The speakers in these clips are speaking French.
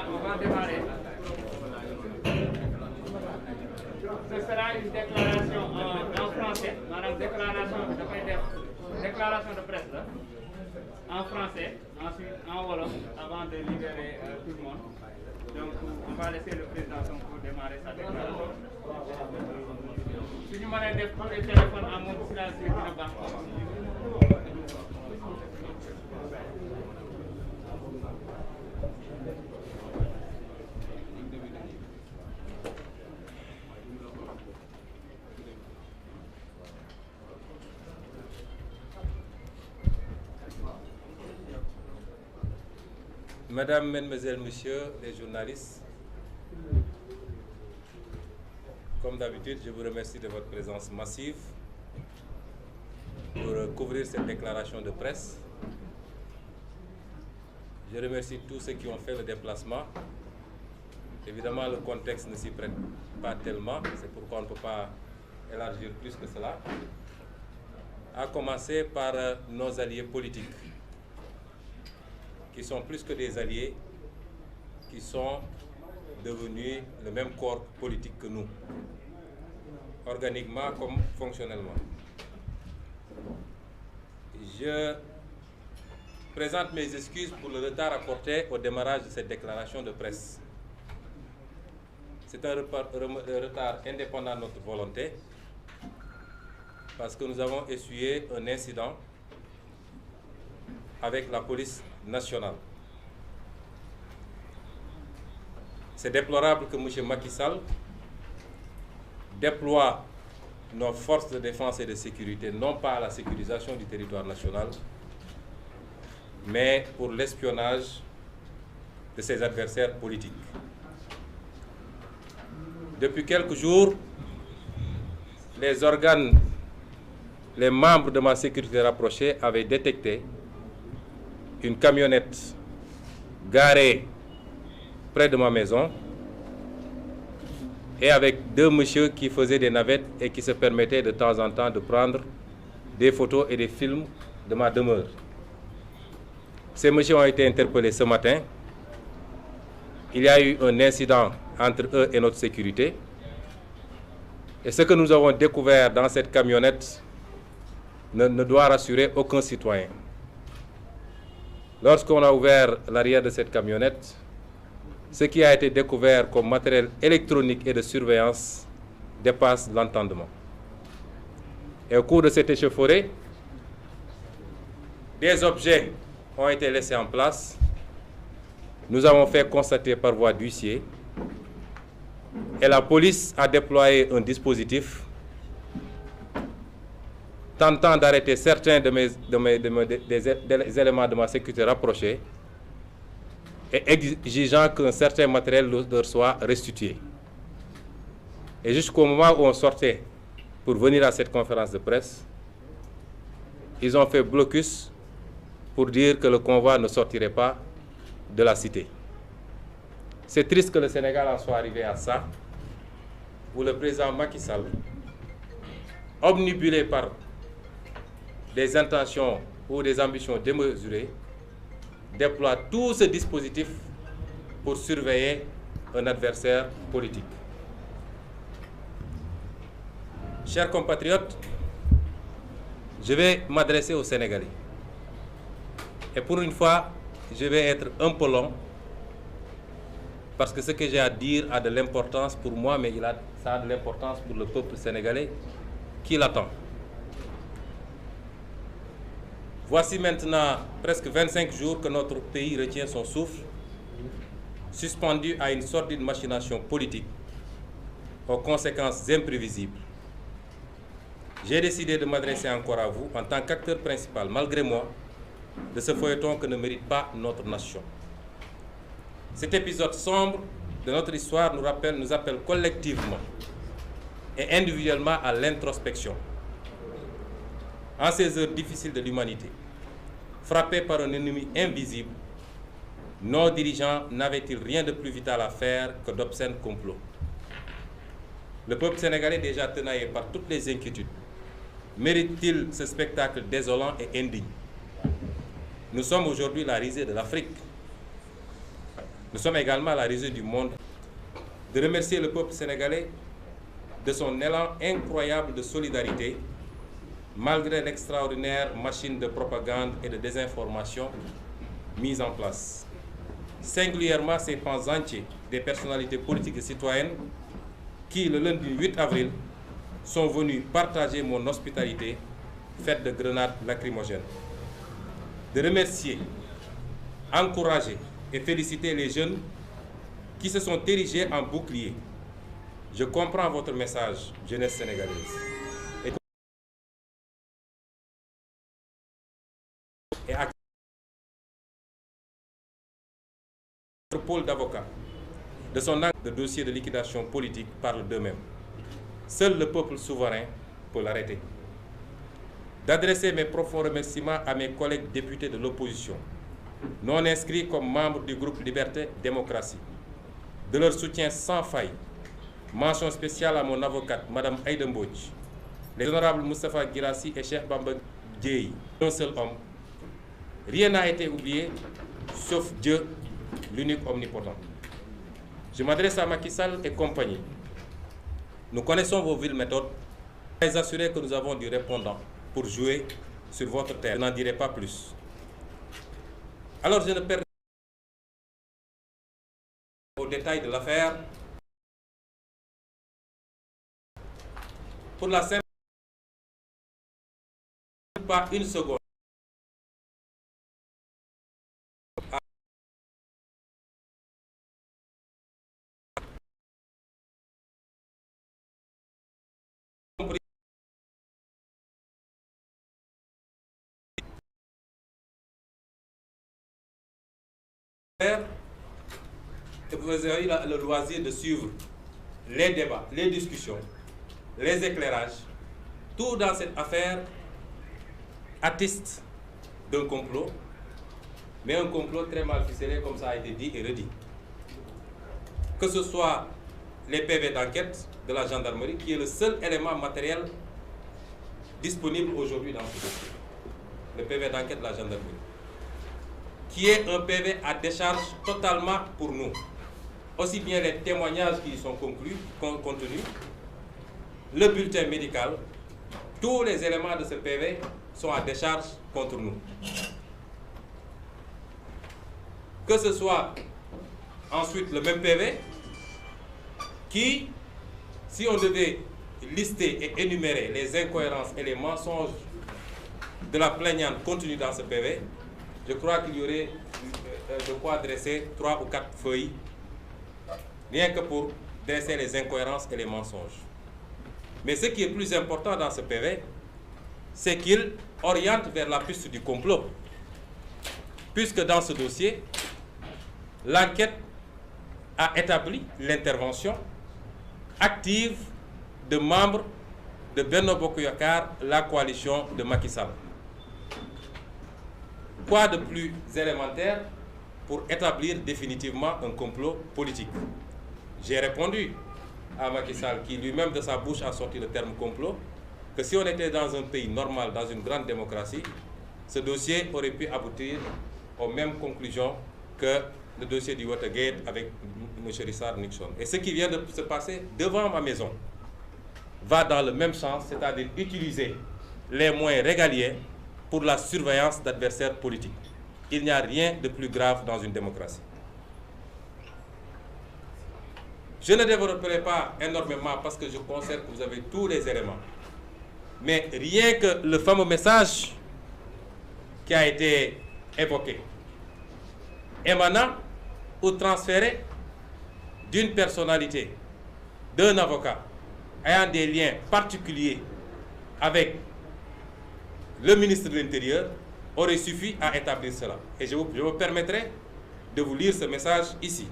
On va démarrer. Ce sera une déclaration en français, madame, déclaration de presse là, en français, ensuite en wolof, avant de libérer tout le monde. Donc on va laisser le président pour démarrer sa déclaration. Si nous avons des téléphones à mon silence, c'est une banque. Mesdames, Mesdemoiselles, Messieurs les journalistes, comme d'habitude, je vous remercie de votre présence massive pour couvrir cette déclaration de presse. Je remercie tous ceux qui ont fait le déplacement. Évidemment, le contexte ne s'y prête pas tellement, c'est pourquoi on ne peut pas élargir plus que cela. À commencer par nos alliés politiques, qui sont plus que des alliés, qui sont devenus le même corps politique que nous, organiquement comme fonctionnellement. Je présente mes excuses pour le retard apporté au démarrage de cette déclaration de presse. C'est un retard indépendant de notre volonté, parce que nous avons essuyé un incident avec la police nationale. C'est déplorable que M. Macky Sall déploie nos forces de défense et de sécurité, non pas à la sécurisation du territoire national, mais pour l'espionnage de ses adversaires politiques. Depuis quelques jours, les membres de ma sécurité rapprochée avaient détecté une camionnette garée près de ma maison et avec deux messieurs qui faisaient des navettes et qui se permettaient de temps en temps de prendre des photos et des films de ma demeure. Ces messieurs ont été interpellés ce matin. Il y a eu un incident entre eux et notre sécurité. Et ce que nous avons découvert dans cette camionnette ne doit rassurer aucun citoyen. Lorsqu'on a ouvert l'arrière de cette camionnette, ce qui a été découvert comme matériel électronique et de surveillance dépasse l'entendement. Et au cours de cette échauffourée, des objets ont été laissés en place. Nous avons fait constater par voie d'huissier et la police a déployé un dispositif tentant d'arrêter certains des éléments de ma sécurité rapprochée et exigeant qu'un certain matériel leur soit restitué. Et jusqu'au moment où on sortait pour venir à cette conférence de presse, ils ont fait blocus pour dire que le convoi ne sortirait pas de la cité. C'est triste que le Sénégal en soit arrivé à ça, où le président Macky Sall, omnibulé par des intentions ou des ambitions démesurées, déploie tout ce dispositif pour surveiller un adversaire politique. Chers compatriotes, je vais m'adresser aux Sénégalais. Et pour une fois, je vais être un peu long, parce que ce que j'ai à dire a de l'importance pour moi, mais ça a de l'importance pour le peuple sénégalais qui l'attend. Voici maintenant presque 25 jours que notre pays retient son souffle, suspendu à une sordide machination politique aux conséquences imprévisibles. J'ai décidé de m'adresser encore à vous en tant qu'acteur principal, malgré moi, de ce feuilleton que ne mérite pas notre nation. Cet épisode sombre de notre histoire nous appelle collectivement et individuellement à l'introspection. En ces heures difficiles de l'humanité, frappés par un ennemi invisible, nos dirigeants n'avaient-ils rien de plus vital à faire que d'obscènes complots? Le peuple sénégalais, déjà tenaillé par toutes les inquiétudes, mérite-t-il ce spectacle désolant et indigne? Nous sommes aujourd'hui la risée de l'Afrique. Nous sommes également la risée du monde. De remercier le peuple sénégalais de son élan incroyable de solidarité, malgré l'extraordinaire machine de propagande et de désinformation mise en place. Singulièrement ces pans entiers des personnalités politiques et citoyennes qui, le lundi 8 avril, sont venus partager mon hospitalité faite de grenades lacrymogènes. De remercier, encourager et féliciter les jeunes qui se sont érigés en bouclier. Je comprends votre message, jeunesse sénégalaise. Et à notre pôle d'avocats, de son acte de dossier de liquidation politique parle d'eux-mêmes. Seul le peuple souverain peut l'arrêter. D'adresser mes profonds remerciements à mes collègues députés de l'opposition, non inscrits comme membres du groupe Liberté Démocratie, de leur soutien sans faille. Mention spéciale à mon avocate, Mme Aïda Mbodj, les honorables Moustapha Guirassy et Cheikh Bamba Dièye, un seul homme. Rien n'a été oublié, sauf Dieu, l'unique omnipotent. Je m'adresse à Macky Sall et compagnie. Nous connaissons vos viles méthodes. Les assurer que nous avons du répondant pour jouer sur votre terre. Je n'en dirai pas plus. Alors je ne perds pas aux détails de l'affaire. Pour la simple pas une seconde. Et vous avez eu le loisir de suivre les débats, les discussions, les éclairages. Tout dans cette affaire atteste d'un complot, mais un complot très mal ficelé, comme ça a été dit et redit. Que ce soit les PV d'enquête de la gendarmerie, qui est le seul élément matériel disponible aujourd'hui dans ce dossier. Le PV d'enquête de la gendarmerie, qui est un PV à décharge totalement pour nous. Aussi bien les témoignages qui y sont contenus, le bulletin médical, tous les éléments de ce PV sont à décharge contre nous. Que ce soit ensuite le même PV qui, si on devait lister et énumérer les incohérences et les mensonges de la plaignante contenus dans ce PV, je crois qu'il y aurait de quoi dresser 3 ou 4 feuilles, rien que pour dresser les incohérences et les mensonges. Mais ce qui est plus important dans ce PV, c'est qu'il oriente vers la piste du complot. Puisque dans ce dossier, l'enquête a établi l'intervention active de membres de Benno Bokk Yakaar, la coalition de Macky Sall. Quoi de plus élémentaire pour établir définitivement un complot politique? J'ai répondu à Macky Sall, qui lui-même de sa bouche a sorti le terme complot, que si on était dans un pays normal, dans une grande démocratie, ce dossier aurait pu aboutir aux mêmes conclusions que le dossier du Watergate avec M. Richard Nixon. Et ce qui vient de se passer devant ma maison va dans le même sens, c'est-à-dire utiliser les moyens régaliens pour la surveillance d'adversaires politiques. Il n'y a rien de plus grave dans une démocratie. Je ne développerai pas énormément parce que je considère que vous avez tous les éléments. Mais rien que le fameux message qui a été évoqué, émanant ou transféré d'une personnalité, d'un avocat, ayant des liens particuliers avec le ministre de l'Intérieur, aurait suffi à établir cela. Et je me permettrai de vous lire ce message ici.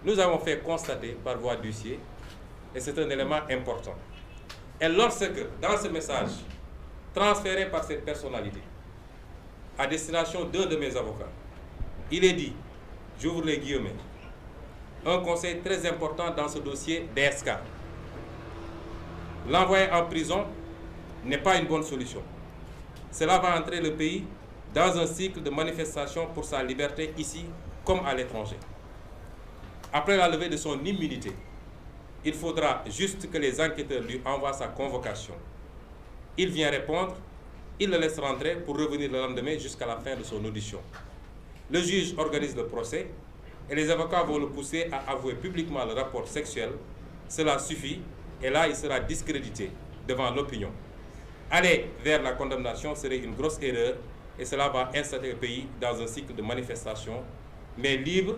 Nous avons fait constater par voie d'huissier, et c'est un élément important. Et lorsque, dans ce message, transféré par cette personnalité, à destination d'un de mes avocats, il est dit, j'ouvre les guillemets, un conseil très important dans ce dossier DSK. L'envoyer en prison n'est pas une bonne solution. Cela va entrer le pays dans un cycle de manifestation pour sa liberté ici comme à l'étranger. Après la levée de son immunité, il faudra juste que les enquêteurs lui envoient sa convocation. Il vient répondre, il le laisse rentrer pour revenir le lendemain jusqu'à la fin de son audition. Le juge organise le procès et les avocats vont le pousser à avouer publiquement le rapport sexuel. Cela suffit et là il sera discrédité devant l'opinion. Aller vers la condamnation serait une grosse erreur et cela va installer le pays dans un cycle de manifestation. Mais libre,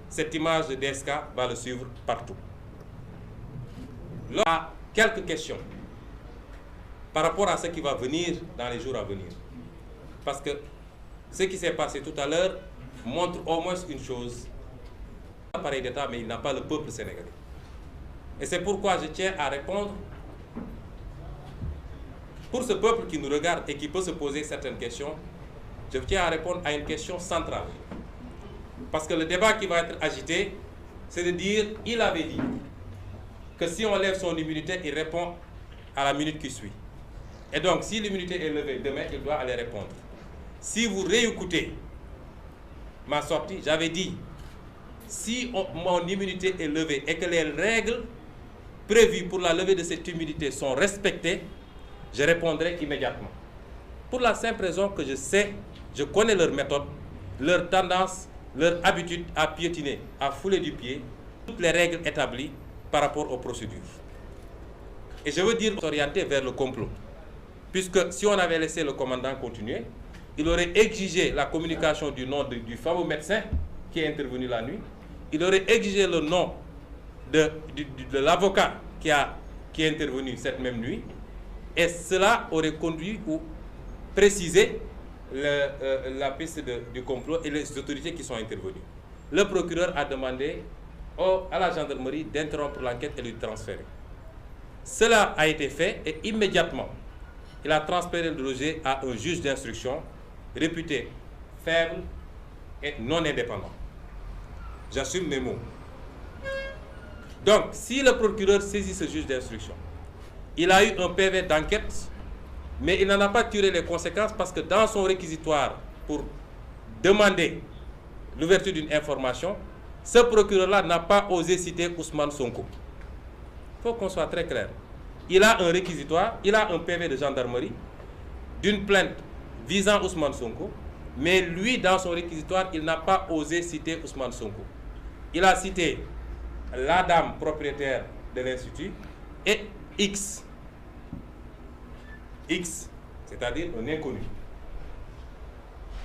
cette image de DSK va le suivre partout. Là, quelques questions par rapport à ce qui va venir dans les jours à venir. Parce que ce qui s'est passé tout à l'heure montre au moins une chose. Il a un appareil d'État, mais il n'a pas le peuple sénégalais. Et c'est pourquoi je tiens à répondre pour ce peuple qui nous regarde et qui peut se poser certaines questions. Je tiens à répondre à une question centrale. Parce que le débat qui va être agité, c'est de dire, il avait dit que si on lève son immunité, il répond à la minute qui suit. Et donc, si l'immunité est levée demain, il doit aller répondre. Si vous réécoutez ma sortie, j'avais dit, si mon immunité est levée et que les règles prévues pour la levée de cette immunité sont respectées, je répondrai immédiatement. Pour la simple raison que je sais, je connais leur méthode, leur tendance, leur habitude à piétiner, à fouler du pied, toutes les règles établies par rapport aux procédures. Et je veux dire s'orienter vers le complot. Puisque si on avait laissé le commandant continuer, il aurait exigé la communication du nom du fameux médecin qui est intervenu la nuit. Il aurait exigé le nom de l'avocat qui est intervenu cette même nuit. Et cela aurait conduit ou précisé la piste du complot et les autorités qui sont intervenues. Le procureur a demandé à la gendarmerie d'interrompre l'enquête et de lui transférer. Cela a été fait et immédiatement, il a transféré le dossier à un juge d'instruction réputé faible et non indépendant. J'assume mes mots. Donc, si le procureur saisit ce juge d'instruction, il a eu un PV d'enquête, mais il n'en a pas tiré les conséquences parce que dans son réquisitoire pour demander l'ouverture d'une information, ce procureur-là n'a pas osé citer Ousmane Sonko. Il faut qu'on soit très clair. Il a un réquisitoire, il a un PV de gendarmerie d'une plainte visant Ousmane Sonko, mais lui, dans son réquisitoire, il n'a pas osé citer Ousmane Sonko. Il a cité la dame propriétaire de l'Institut et X. X, c'est-à-dire un inconnu.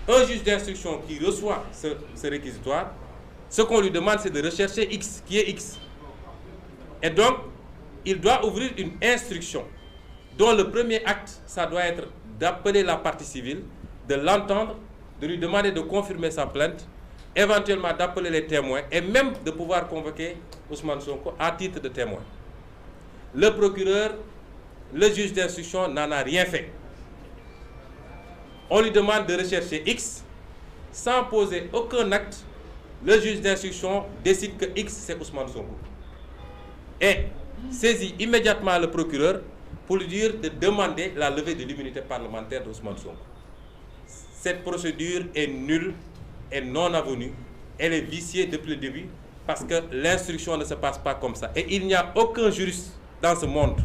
Un juge d'instruction qui reçoit ce réquisitoire, ce qu'on lui demande, c'est de rechercher X, qui est X. Et donc, il doit ouvrir une instruction dont le premier acte, ça doit être d'appeler la partie civile, de l'entendre, de lui demander de confirmer sa plainte, éventuellement d'appeler les témoins et même de pouvoir convoquer Ousmane Sonko à titre de témoin. Le procureur, le juge d'instruction n'en a rien fait. On lui demande de rechercher X sans poser aucun acte. Le juge d'instruction décide que X c'est Ousmane Sonko. Et saisit immédiatement le procureur, pour lui dire de demander la levée de l'immunité parlementaire d'Ousmane Sonko. Cette procédure est nulle et non avenue. Elle est viciée depuis le début parce que l'instruction ne se passe pas comme ça. Et il n'y a aucun juriste dans ce monde,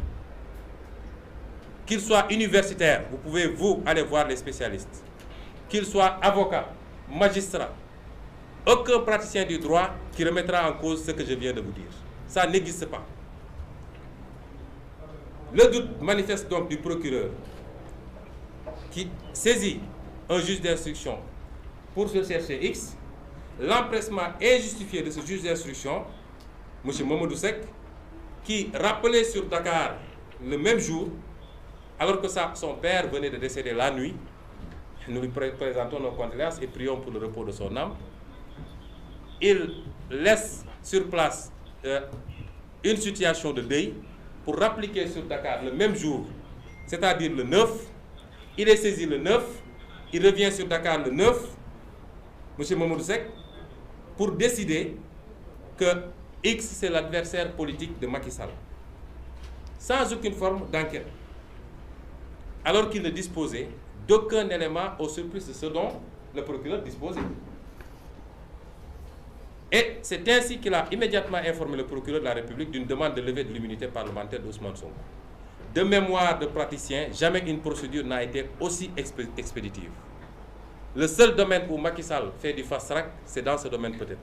qu'il soit universitaire, vous pouvez vous aller voir les spécialistes, qu'il soit avocat, magistrat, aucun praticien du droit qui remettra en cause ce que je viens de vous dire. Ça n'existe pas. Le doute manifeste donc du procureur qui saisit un juge d'instruction pour se chercher X. L'empressement injustifié de ce juge d'instruction, M. Mamadou Seck, qui rappelait sur Dakar le même jour, alors que son père venait de décéder la nuit. Nous lui présentons nos condoléances et prions pour le repos de son âme. Il laisse sur place une situation de deuil pour rappliquer sur Dakar le même jour, c'est-à-dire le 9. Il est saisi le 9, il revient sur Dakar le 9, M. Mamadou Seck, pour décider que X c'est l'adversaire politique de Macky Sall, sans aucune forme d'enquête, alors qu'il ne disposait d'aucun élément au surplus de ce dont le procureur disposait. Et c'est ainsi qu'il a immédiatement informé le procureur de la République d'une demande de levée de l'immunité parlementaire d'Ousmane Sonko. De mémoire de praticien, jamais une procédure n'a été aussi expéditive. Le seul domaine où Macky Sall fait du fast-track, c'est dans ce domaine peut-être.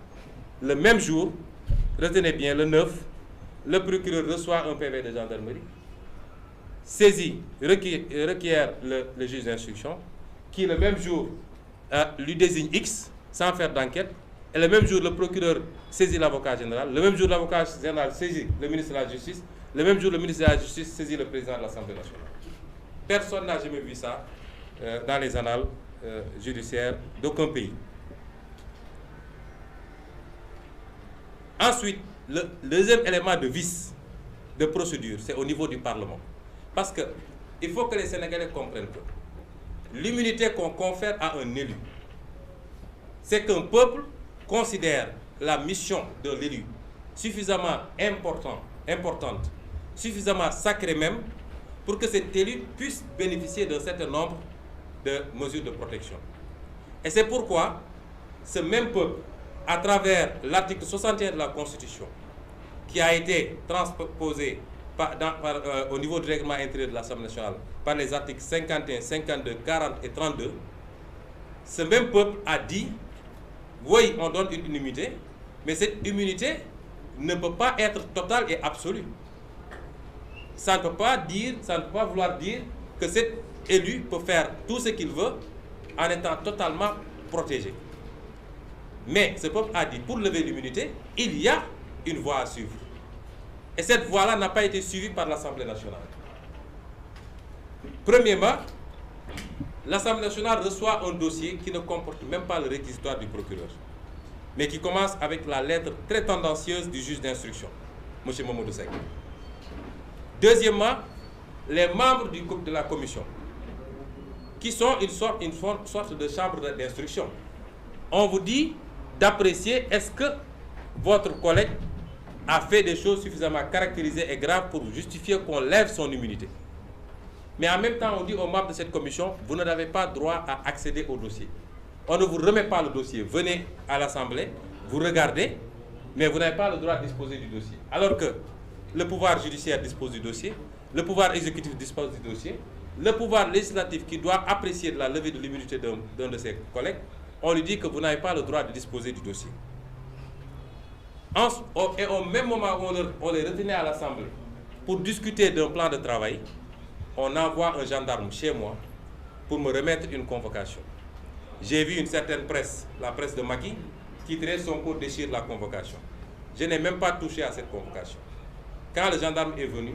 Le même jour, retenez bien, le 9, le procureur reçoit un PV de gendarmerie, saisit, requiert le juge d'instruction, qui le même jour lui désigne X, sans faire d'enquête. Et le même jour, le procureur saisit l'avocat général. Le même jour, l'avocat général saisit le ministre de la Justice. Le même jour, le ministre de la Justice saisit le président de l'Assemblée nationale. Personne n'a jamais vu ça dans les annales judiciaires d'aucun pays. Ensuite, le deuxième élément de vice de procédure, c'est au niveau du Parlement. Parce qu'il faut que les Sénégalais comprennent que l'immunité qu'on confère à un élu, c'est qu'un peuple considère la mission de l'élu suffisamment importante, suffisamment sacrée même, pour que cet élu puisse bénéficier d'un certain nombre de mesures de protection. Et c'est pourquoi ce même peuple, à travers l'article 61 de la Constitution, qui a été transposé au niveau du règlement intérieur de l'Assemblée nationale par les articles 51, 52, 40 et 32, ce même peuple a dit: oui, on donne une immunité, mais cette immunité ne peut pas être totale et absolue. Ça ne peut pas vouloir dire que cet élu peut faire tout ce qu'il veut en étant totalement protégé. Mais ce peuple a dit, pour lever l'immunité, il y a une voie à suivre. Et cette voie-là n'a pas été suivie par l'Assemblée nationale. Premièrement, l'Assemblée nationale reçoit un dossier qui ne comporte même pas le réquisitoire du procureur, mais qui commence avec la lettre très tendancieuse du juge d'instruction, M. Mamadou Seck. Deuxièmement, les membres du groupe de la commission, qui sont une sorte de chambre d'instruction. On vous dit d'apprécier est-ce que votre collègue a fait des choses suffisamment caractérisées et graves pour justifier qu'on lève son immunité. Mais en même temps, on dit aux membres de cette commission, vous n'avez pas droit à accéder au dossier. On ne vous remet pas le dossier. Venez à l'Assemblée, vous regardez, mais vous n'avez pas le droit de disposer du dossier. Alors que le pouvoir judiciaire dispose du dossier, le pouvoir exécutif dispose du dossier, le pouvoir législatif qui doit apprécier de la levée de l'immunité d'un de ses collègues, on lui dit que vous n'avez pas le droit de disposer du dossier. Et au même moment où on les retenait à l'Assemblée pour discuter d'un plan de travail, on envoie un gendarme chez moi pour me remettre une convocation. J'ai vu une certaine presse, la presse de Macky, qui titrait Sonko déchire la convocation. Je n'ai même pas touché à cette convocation. Quand le gendarme est venu,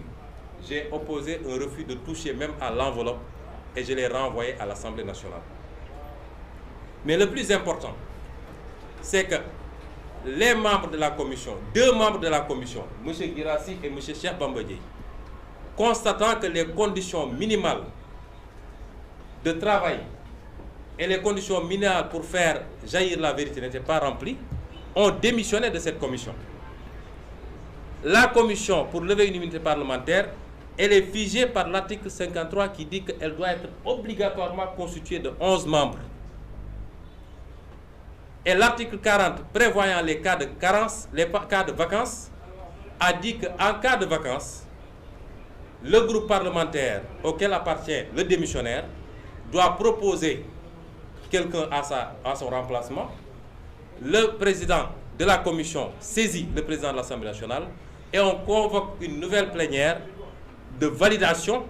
j'ai opposé un refus de toucher même à l'enveloppe et je l'ai renvoyé à l'Assemblée nationale. Mais le plus important, c'est que les membres de la commission, deux membres de la commission, M. Guirassy et M. Cheikh Bamba Dièye, constatant que les conditions minimales de travail et les conditions minimales pour faire jaillir la vérité n'étaient pas remplies, ont démissionné de cette commission. La commission pour lever une immunité parlementaire elle est figée par l'article 53 qui dit qu'elle doit être obligatoirement constituée de 11 membres. Et l'article 40, prévoyant les cas de carence, les cas de vacances, a dit qu'en cas de vacances, le groupe parlementaire auquel appartient le démissionnaire doit proposer quelqu'un à son remplacement. Le président de la commission saisit le président de l'Assemblée nationale et on convoque une nouvelle plénière de validation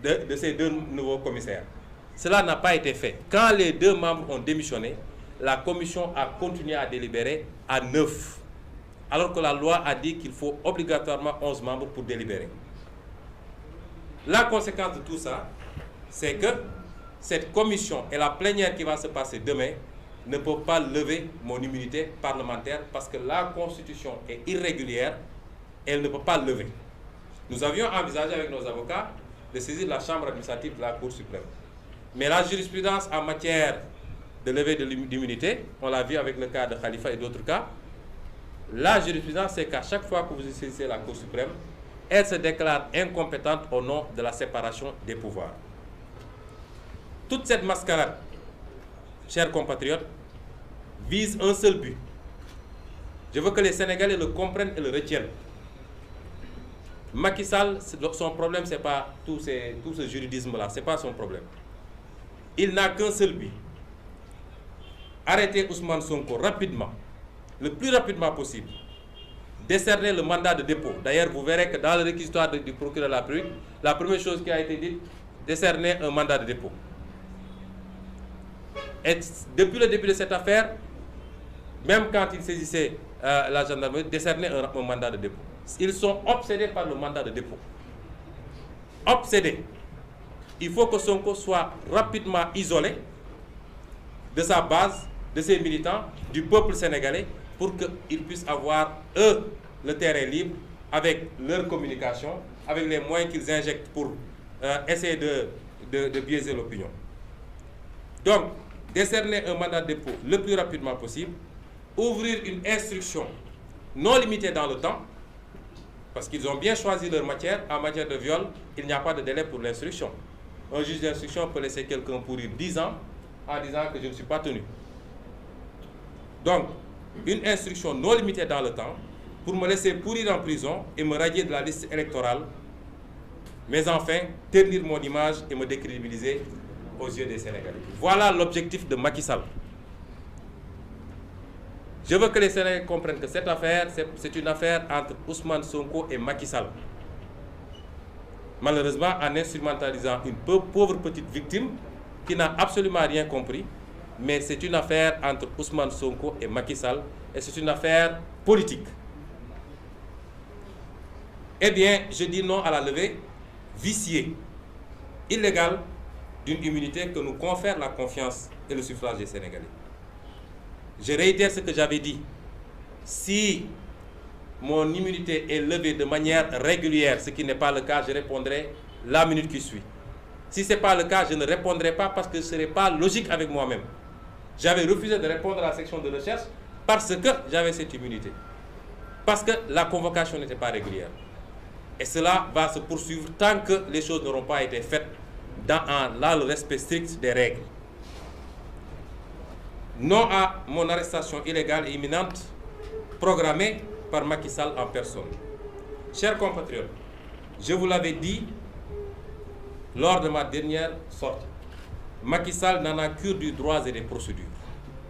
de ces deux nouveaux commissaires. Cela n'a pas été fait. Quand les deux membres ont démissionné, la commission a continué à délibérer à 9, alors que la loi a dit qu'il faut obligatoirement 11 membres pour délibérer. La conséquence de tout ça, c'est que cette commission et la plénière qui va se passer demain ne peuvent pas lever mon immunité parlementaire parce que la Constitution est irrégulière et elle ne peut pas lever. Nous avions envisagé avec nos avocats de saisir la Chambre administrative de la Cour suprême. Mais la jurisprudence en matière de levée de l'immunité, on l'a vu avec le cas de Khalifa et d'autres cas, la jurisprudence, c'est qu'à chaque fois que vous saisissez la Cour suprême, elle se déclare incompétente au nom de la séparation des pouvoirs. Toute cette mascarade, chers compatriotes, vise un seul but. Je veux que les Sénégalais le comprennent et le retiennent. Macky Sall, son problème, ce n'est pas tout ce juridisme-là, ce n'est pas son problème. Il n'a qu'un seul but. Arrêter Ousmane Sonko rapidement, le plus rapidement possible. Décerner le mandat de dépôt. D'ailleurs, vous verrez que dans le réquisitoire du procureur de la République, la première chose qui a été dite, décerner un mandat de dépôt. Et depuis le début de cette affaire, même quand il saisissait la gendarmerie, décerner un mandat de dépôt. Ils sont obsédés par le mandat de dépôt. Obsédés. Il faut que Sonko soit rapidement isolé de sa base, de ses militants, du peuple sénégalais, pour qu'ils puissent avoir, eux, le terrain libre, avec leur communication, avec les moyens qu'ils injectent pour essayer de biaiser l'opinion. Donc, décerner un mandat de dépôt le plus rapidement possible, ouvrir une instruction non limitée dans le temps, parce qu'ils ont bien choisi leur matière. En matière de viol, il n'y a pas de délai pour l'instruction. Un juge d'instruction peut laisser quelqu'un pourrir 10 ans en disant que je ne suis pas tenu. Donc, une instruction non limitée dans le temps pour me laisser pourrir en prison et me radier de la liste électorale, mais enfin, ternir mon image et me décrédibiliser aux yeux des Sénégalais. Voilà l'objectif de Macky Sall. Je veux que les Sénégalais comprennent que cette affaire, c'est une affaire entre Ousmane Sonko et Macky Sall. Malheureusement, en instrumentalisant une pauvre petite victime qui n'a absolument rien compris, mais c'est une affaire entre Ousmane Sonko et Macky Sall, et c'est une affaire politique. Eh bien, je dis non à la levée viciée, illégale, d'une immunité que nous confère la confiance et le suffrage des Sénégalais. Je réitère ce que j'avais dit. Si mon immunité est levée de manière régulière, ce qui n'est pas le cas, je répondrai la minute qui suit. Si ce n'est pas le cas, je ne répondrai pas parce que ce ne serait pas logique avec moi-même. J'avais refusé de répondre à la section de recherche parce que j'avais cette immunité. Parce que la convocation n'était pas régulière. Et cela va se poursuivre tant que les choses n'auront pas été faites dans le respect strict des règles. Non à mon arrestation illégale et imminente programmée par Macky Sall en personne. Chers compatriotes, je vous l'avais dit lors de ma dernière sortie, Macky Sall n'en a cure du droit et des procédures.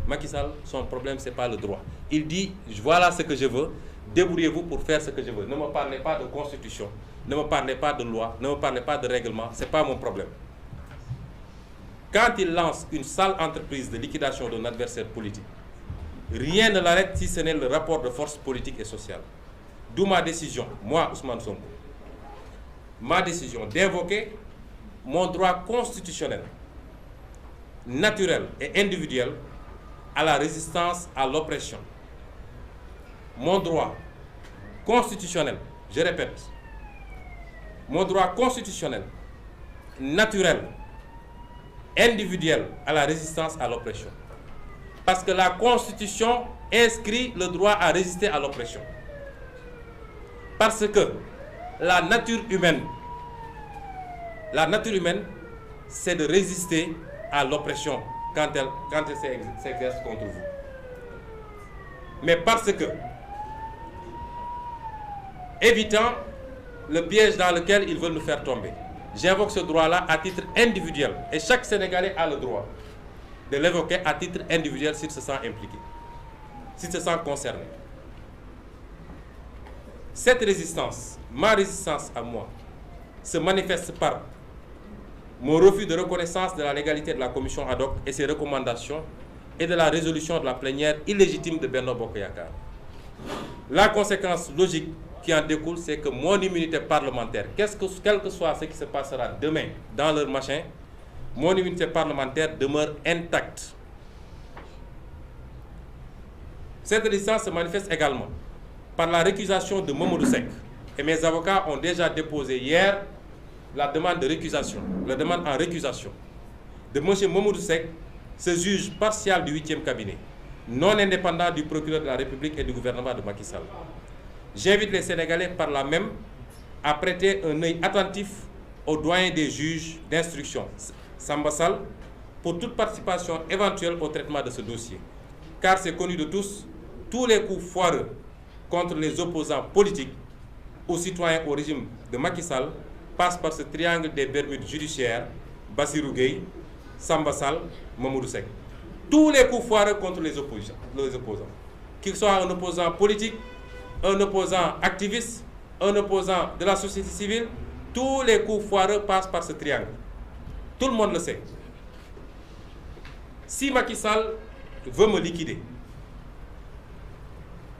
Macky Sall, son problème, ce n'est pas le droit. Il dit, voilà ce que je veux, débrouillez-vous pour faire ce que je veux. Ne me parlez pas de constitution, ne me parlez pas de loi, ne me parlez pas de règlement, ce n'est pas mon problème. Quand il lance une sale entreprise de liquidation d'un adversaire politique, rien ne l'arrête si ce n'est le rapport de force politique et sociale. D'où ma décision, moi, Ousmane Sonko, ma décision d'invoquer mon droit constitutionnel, naturel et individuel à la résistance à l'oppression. Mon droit constitutionnel, je répète, mon droit constitutionnel, naturel, individuel à la résistance à l'oppression. Parce que la Constitution inscrit le droit à résister à l'oppression. Parce que la nature humaine La nature humaine, c'est de résister à l'oppression quand elle s'exerce contre vous. Mais parce que, évitant le piège dans lequel ils veulent nous faire tomber, j'invoque ce droit-là à titre individuel. Et chaque Sénégalais a le droit de l'évoquer à titre individuel s'il se sent impliqué, s'il se sent concerné. Cette résistance, ma résistance à moi, se manifeste par mon refus de reconnaissance de la légalité de la commission ad hoc et ses recommandations et de la résolution de la plénière illégitime de Benno Bokk Yakaar. La conséquence logique qui en découle, c'est que mon immunité parlementaire, quel que soit ce qui se passera demain dans leur machin, mon immunité parlementaire demeure intacte. Cette résistance se manifeste également par la récusation de Mamadou Seck. Et mes avocats ont déjà déposé hier la demande de récusation, la demande en récusation de M. Mamadou Seck, ce juge partial du 8e cabinet, non indépendant du procureur de la République et du gouvernement de Macky Sall. J'invite les Sénégalais par là même à prêter un œil attentif au doyen des juges d'instruction, Samba Sall, pour toute participation éventuelle au traitement de ce dossier. Car c'est connu de tous, tous les coups foireux contre les opposants politiques ou citoyens au régime de Macky Sall passent par ce triangle des Bermudes judiciaires, Bassirou Gueye, Samba Sall, Mamadou Seck. Tous les coups foireux contre les opposants. Qu'ils soient un opposant politique, un opposant activiste, un opposant de la société civile, tous les coups foireux passent par ce triangle. Tout le monde le sait. Si Macky Sall veut me liquider,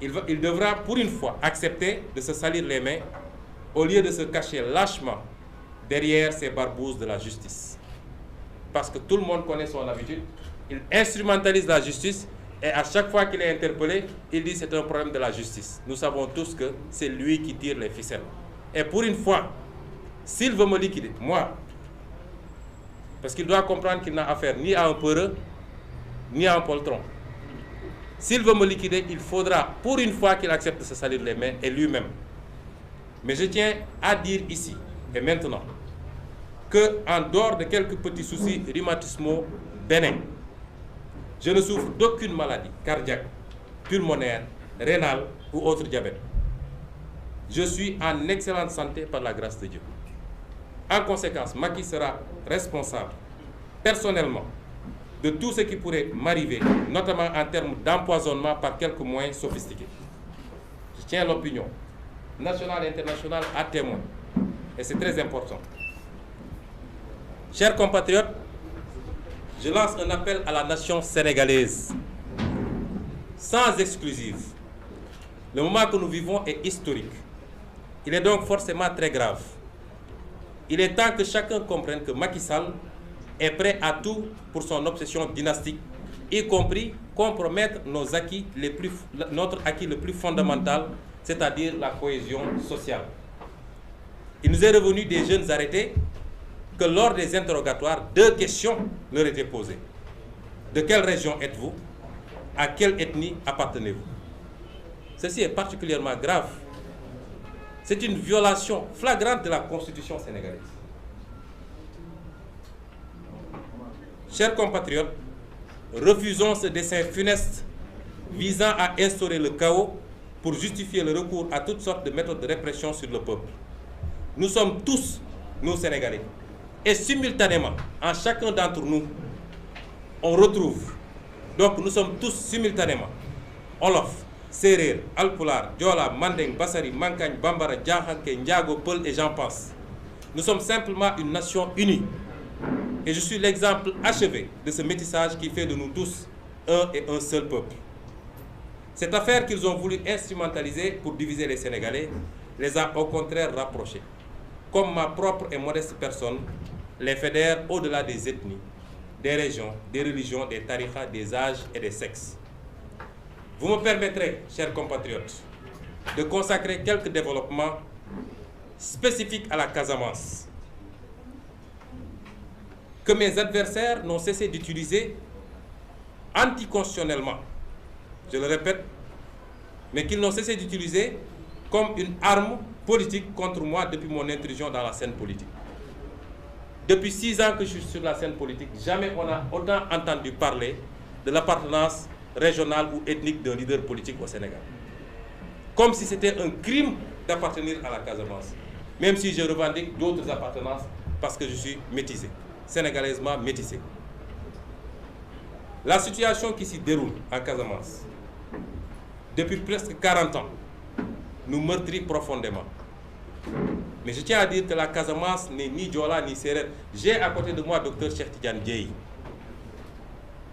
il devra pour une fois accepter de se salir les mains au lieu de se cacher lâchement derrière ces barbouzes de la justice. Parce que tout le monde connaît son habitude, il instrumentalise la justice et à chaque fois qu'il est interpellé, il dit c'est un problème de la justice. Nous savons tous que c'est lui qui tire les ficelles. Et pour une fois, s'il veut me liquider, moi, parce qu'il doit comprendre qu'il n'a affaire ni à un peureux, ni à un poltron. S'il veut me liquider, il faudra pour une fois qu'il accepte de se salir les mains et lui-même. Mais je tiens à dire ici et maintenant que, en dehors de quelques petits soucis rhumatismaux bénins, je ne souffre d'aucune maladie cardiaque, pulmonaire, rénale ou autre diabète. Je suis en excellente santé par la grâce de Dieu. En conséquence, Macky sera responsable personnellement de tout ce qui pourrait m'arriver, notamment en termes d'empoisonnement par quelques moyens sophistiqués. Je tiens l'opinion nationale et internationale à témoin, et c'est très important. Chers compatriotes, je lance un appel à la nation sénégalaise, sans exclusive. Le moment que nous vivons est historique. Il est donc forcément très grave. Il est temps que chacun comprenne que Macky Sall est prêt à tout pour son obsession dynastique, y compris compromettre notre acquis le plus fondamental, c'est-à-dire la cohésion sociale. Il nous est revenu des jeunes arrêtés que lors des interrogatoires, 2 questions leur étaient posées. De quelle région êtes-vous? À quelle ethnie appartenez-vous? Ceci est particulièrement grave. C'est une violation flagrante de la Constitution sénégalaise. Chers compatriotes, refusons ce dessein funeste visant à instaurer le chaos pour justifier le recours à toutes sortes de méthodes de répression sur le peuple. Nous sommes tous, nous Sénégalais, et simultanément, en chacun d'entre nous, on retrouve, donc nous sommes tous simultanément, Olof, Serer, Alpulaar, Diola, Mandeng, Bassari, Mankagne, Bambara, Diakhanké, Ndiago, Peul et j'en passe. Nous sommes simplement une nation unie. Et je suis l'exemple achevé de ce métissage qui fait de nous tous un et un seul peuple. Cette affaire qu'ils ont voulu instrumentaliser pour diviser les Sénégalais les a au contraire rapprochés. Comme ma propre et modeste personne les fédère au-delà des ethnies, des régions, des religions, des tarikhas, des âges et des sexes. Vous me permettrez, chers compatriotes, de consacrer quelques développements spécifiques à la Casamance, que mes adversaires n'ont cessé d'utiliser anticonstitutionnellement, je le répète, mais qu'ils n'ont cessé d'utiliser comme une arme politique contre moi depuis mon intrusion dans la scène politique. Depuis 6 ans que je suis sur la scène politique, jamais on a autant entendu parler de l'appartenance régionale ou ethnique d'un leader politique au Sénégal. Comme si c'était un crime d'appartenir à la Casamance. Même si je revendique d'autres appartenances parce que je suis métissé, sénégalaisement métissé. La situation qui s'y déroule en Casamance, depuis presque 40 ans, nous meurtrit profondément. Mais je tiens à dire que la Casamance n'est ni Diola ni Sérère. J'ai à côté de moi Dr Cheikh Tidiane Dièye,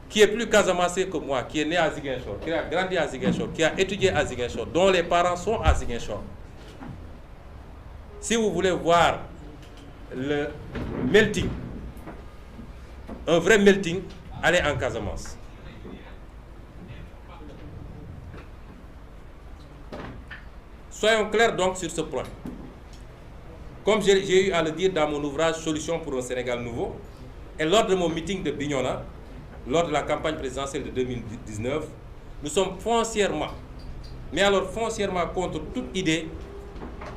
qui est plus casamancé que moi, qui est né à Ziguinchor, qui a grandi à Ziguinchor, qui a étudié à Ziguinchor, dont les parents sont à Ziguinchor. Si vous voulez voir le melting, un vrai melting, allez en Casamance. Soyons clairs donc sur ce point. Comme j'ai eu à le dire dans mon ouvrage « Solutions pour un Sénégal nouveau », et lors de mon meeting de Bignona, lors de la campagne présidentielle de 2019, nous sommes foncièrement, mais alors foncièrement contre toute idée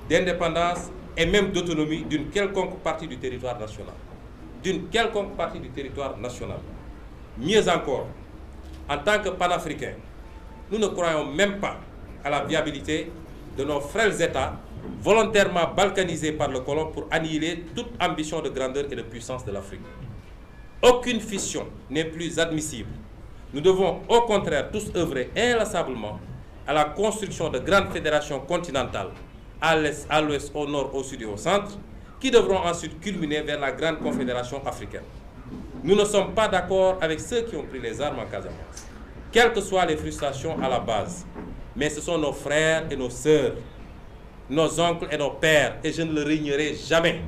d'indépendance et même d'autonomie d'une quelconque partie du territoire national. D'une quelconque partie du territoire national. Mieux encore, en tant que panafricains, nous ne croyons même pas à la viabilité de nos frêles États volontairement balkanisés par le colon pour annihiler toute ambition de grandeur et de puissance de l'Afrique. Aucune fission n'est plus admissible. Nous devons au contraire tous œuvrer inlassablement à la construction de grandes fédérations continentales, à l'est, à l'ouest, au nord, au sud et au centre, qui devront ensuite culminer vers la grande confédération africaine. Nous ne sommes pas d'accord avec ceux qui ont pris les armes en Casamance, quelles que soient les frustrations à la base. Mais ce sont nos frères et nos sœurs, nos oncles et nos pères, et je ne le régnerai jamais.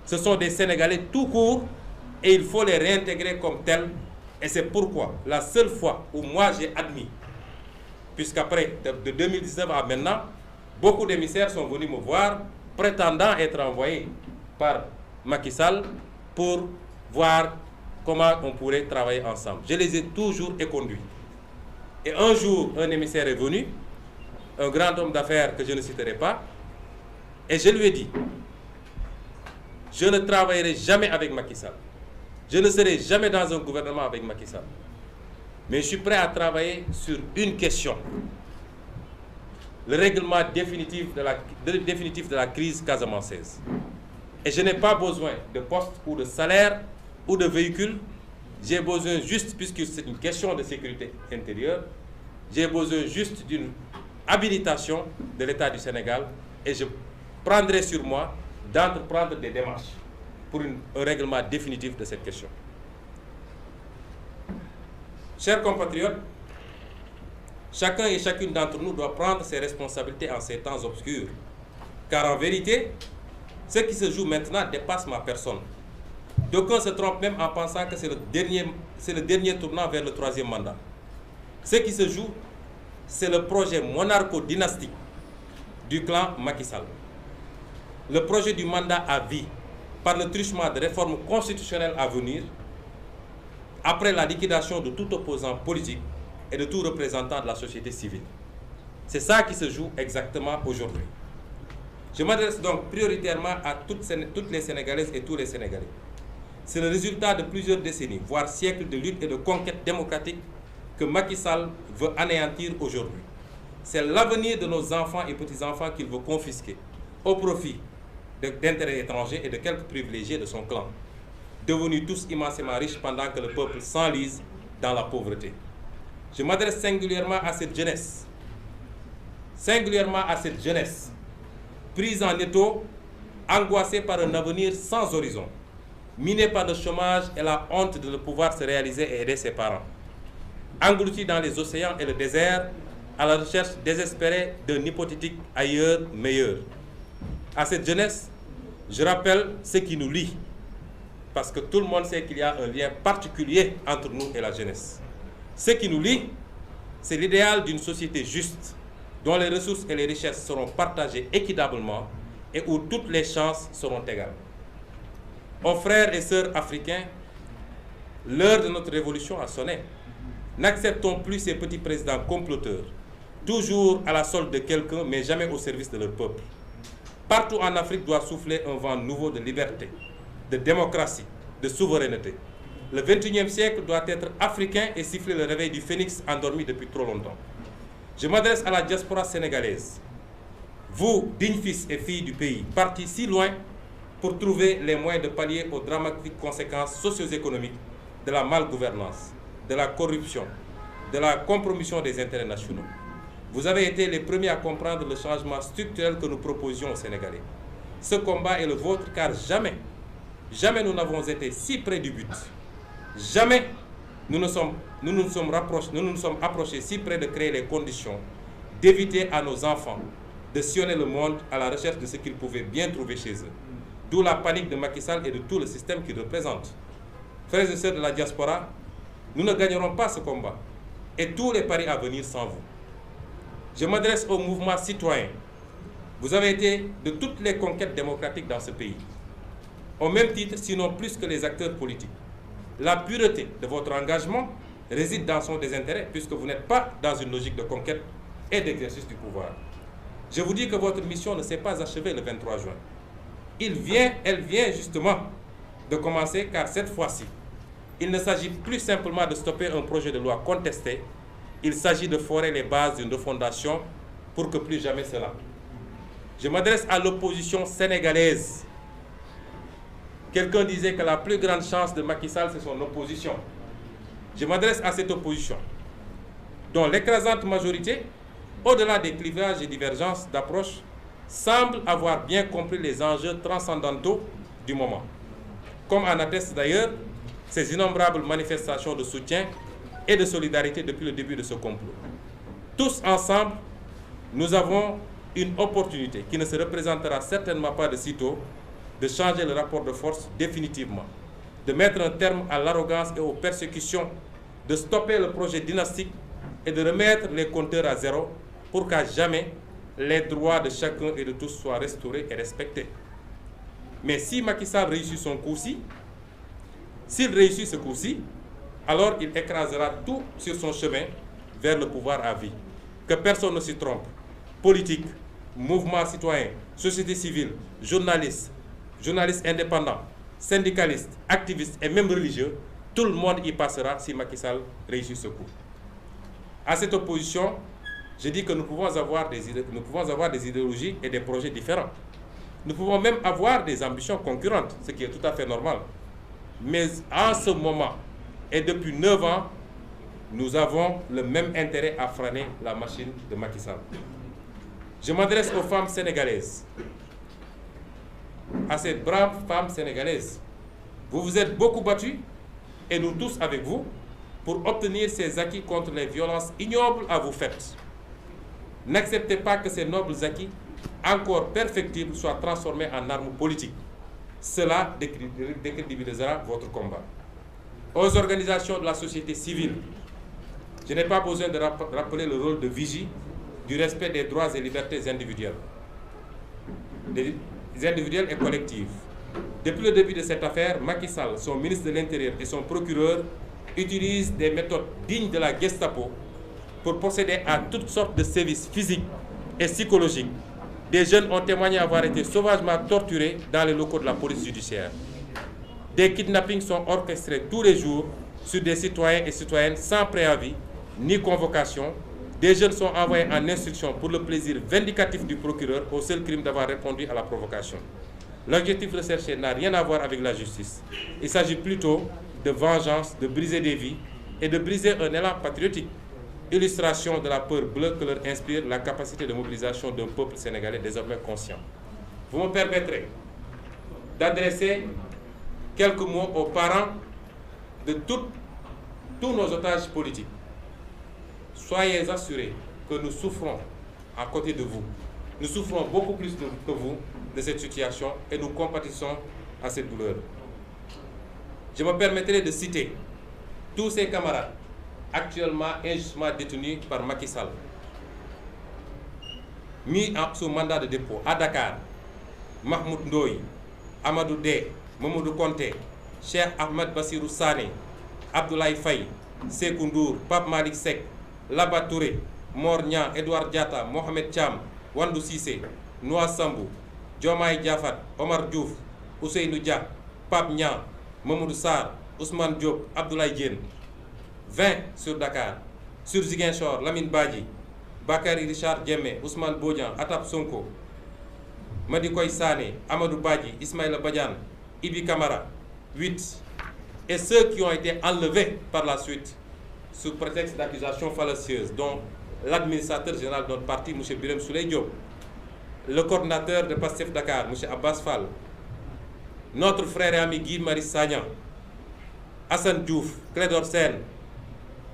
Ce sont des Sénégalais tout court, et il faut les réintégrer comme tels. Et c'est pourquoi, la seule fois où moi j'ai admis, puisqu'après, de 2019 à maintenant, beaucoup d'émissaires sont venus me voir, prétendant être envoyés par Macky Sall pour voir comment on pourrait travailler ensemble. Je les ai toujours éconduits. Et un jour, un émissaire est venu, un grand homme d'affaires que je ne citerai pas, et je lui ai dit, je ne travaillerai jamais avec Macky Sall. Je ne serai jamais dans un gouvernement avec Macky Sall. Mais je suis prêt à travailler sur une question. Le règlement définitif de la crise casamançaise. Et je n'ai pas besoin de poste ou de salaire ou de véhicule. J'ai besoin juste, puisque c'est une question de sécurité intérieure, j'ai besoin juste d'une habilitation de l'État du Sénégal et je prendrai sur moi d'entreprendre des démarches pour un règlement définitif de cette question. Chers compatriotes, chacun et chacune d'entre nous doit prendre ses responsabilités en ces temps obscurs. Car en vérité, ce qui se joue maintenant dépasse ma personne. D'aucuns se trompent même en pensant que c'est le dernier tournant vers le 3e mandat. Ce qui se joue, c'est le projet monarcho-dynastique du clan Macky Sall. Le projet du mandat à vie, par le truchement de réformes constitutionnelles à venir, après la liquidation de tout opposant politique et de tout représentant de la société civile. C'est ça qui se joue exactement aujourd'hui. Je m'adresse donc prioritairement à toutes les Sénégalaises et tous les Sénégalais. C'est le résultat de plusieurs décennies, voire siècles de lutte et de conquête démocratique que Macky Sall veut anéantir aujourd'hui. C'est l'avenir de nos enfants et petits-enfants qu'il veut confisquer au profit d'intérêts étrangers et de quelques privilégiés de son clan, devenus tous immensément riches pendant que le peuple s'enlise dans la pauvreté. Je m'adresse singulièrement à cette jeunesse, prise en étau, angoissée par un avenir sans horizon, minée par le chômage et la honte de ne pouvoir se réaliser et aider ses parents, engloutie dans les océans et le désert, à la recherche désespérée d'un hypothétique ailleurs meilleur. À cette jeunesse, je rappelle ce qui nous lie, parce que tout le monde sait qu'il y a un lien particulier entre nous et la jeunesse. Ce qui nous lie, c'est l'idéal d'une société juste, dont les ressources et les richesses seront partagées équitablement et où toutes les chances seront égales. Aux frères et sœurs africains, l'heure de notre révolution a sonné. N'acceptons plus ces petits présidents comploteurs, toujours à la solde de quelqu'un, mais jamais au service de leur peuple. Partout en Afrique doit souffler un vent nouveau de liberté, de démocratie, de souveraineté. Le 21e siècle doit être africain et siffler le réveil du phénix endormi depuis trop longtemps. Je m'adresse à la diaspora sénégalaise. Vous, dignes fils et filles du pays, partis si loin pour trouver les moyens de pallier aux dramatiques conséquences socio-économiques de la malgouvernance, de la corruption, de la compromission des intérêts nationaux. Vous avez été les premiers à comprendre le changement structurel que nous proposions aux Sénégalais. Ce combat est le vôtre car jamais nous n'avons été si près du but. Jamais nous nous sommes approchés si près de créer les conditions d'éviter à nos enfants de sillonner le monde à la recherche de ce qu'ils pouvaient bien trouver chez eux. D'où la panique de Macky Sall et de tout le système qu'il représente. Frères et sœurs de la diaspora, nous ne gagnerons pas ce combat et tous les paris à venir sans vous. Je m'adresse au mouvement citoyen. Vous avez été de toutes les conquêtes démocratiques dans ce pays. Au même titre, sinon plus que les acteurs politiques. La pureté de votre engagement réside dans son désintérêt, puisque vous n'êtes pas dans une logique de conquête et d'exercice du pouvoir. Je vous dis que votre mission ne s'est pas achevée le 23 juin. Elle vient justement de commencer, car cette fois-ci, il ne s'agit plus simplement de stopper un projet de loi contesté, il s'agit de forer les bases d'une refondation pour que plus jamais cela. Je m'adresse à l'opposition sénégalaise. Quelqu'un disait que la plus grande chance de Macky Sall, c'est son opposition. Je m'adresse à cette opposition, dont l'écrasante majorité, au-delà des clivages et divergences d'approche, semble avoir bien compris les enjeux transcendantaux du moment. Comme en attestent d'ailleurs ces innombrables manifestations de soutien et de solidarité depuis le début de ce complot. Tous ensemble, nous avons une opportunité qui ne se représentera certainement pas de sitôt, de changer le rapport de force définitivement, de mettre un terme à l'arrogance et aux persécutions, de stopper le projet dynastique et de remettre les compteurs à zéro pour qu'à jamais les droits de chacun et de tous soient restaurés et respectés. Mais si Macky Sall réussit son coup-ci, s'il réussit ce coup-ci, alors il écrasera tout sur son chemin vers le pouvoir à vie. Que personne ne s'y trompe. Politique, mouvement citoyen, société civile, journalistes indépendants, syndicalistes, activistes et même religieux, tout le monde y passera si Macky Sall réussit ce coup. À cette opposition, je dis que nous pouvons avoir des idéologies et des projets différents. Nous pouvons même avoir des ambitions concurrentes, ce qui est tout à fait normal. Mais en ce moment, et depuis 9 ans, nous avons le même intérêt à freiner la machine de Macky Sall. Je m'adresse aux femmes sénégalaises, à ces braves femmes sénégalaises. Vous vous êtes beaucoup battues, et nous tous avec vous, pour obtenir ces acquis contre les violences ignobles à vous faites. N'acceptez pas que ces nobles acquis, encore perfectibles, soient transformés en armes politiques. Cela décrédibilisera votre combat. Aux organisations de la société civile, je n'ai pas besoin de rappeler le rôle de vigie du respect des droits et libertés individuelles et collectives. Depuis le début de cette affaire, Macky Sall, son ministre de l'Intérieur et son procureur utilisent des méthodes dignes de la Gestapo pour procéder à toutes sortes de sévices physiques et psychologiques. Des jeunes ont témoigné avoir été sauvagement torturés dans les locaux de la police judiciaire. Des kidnappings sont orchestrés tous les jours sur des citoyens et citoyennes sans préavis ni convocation. Des jeunes sont envoyés en instruction pour le plaisir vindicatif du procureur au seul crime d'avoir répondu à la provocation. L'objectif recherché n'a rien à voir avec la justice. Il s'agit plutôt de vengeance, de briser des vies et de briser un élan patriotique. Illustration de la peur bleue que leur inspire la capacité de mobilisation d'un peuple sénégalais désormais conscient. Vous me permettrez d'adresser quelques mots aux parents de tous nos otages politiques. Soyez assurés que nous souffrons à côté de vous. Nous souffrons beaucoup plus que vous de cette situation et nous compatissons à cette douleur. Je me permettrai de citer tous ces camarades actuellement injustement détenus par Macky Sall, mis sous mandat de dépôt à Dakar: Mahmoud Ndoye, Amadou Dé, Mamadou Konté, Cheikh Ahmed Bassirou Sané, Abdoulaye Faye, Sékou Ndour, Pape Malick Seck, Laba Touré, Mor Niang, Edouard Diatta, Mohamed Thiam, Wandou Cissé, Noa Sambou, Diomaye Diafat, Omar Diouf, Ousseynou Dia, Pape Niang, Mamadou Sarr, Ousmane Diop, Abdoulaye Diène, 20 sur Dakar. Sur Ziguinchor, Lamine Badji, Bakary Richard Diémé, Ousmane Bodian, Atap Sonko, Madikoy Sané, Amadou Badji, Ismaïla Badiane, Ibi Kamara, 8. Et ceux qui ont été enlevés par la suite sous prétexte d'accusations fallacieuses, dont l'administrateur général de notre parti, M. Birem Souley Diop, le coordinateur de PASTEF Dakar, M. Abbas Fall, notre frère et ami Guy Marius Sagna, Hassan Diouf, Clédor Sène.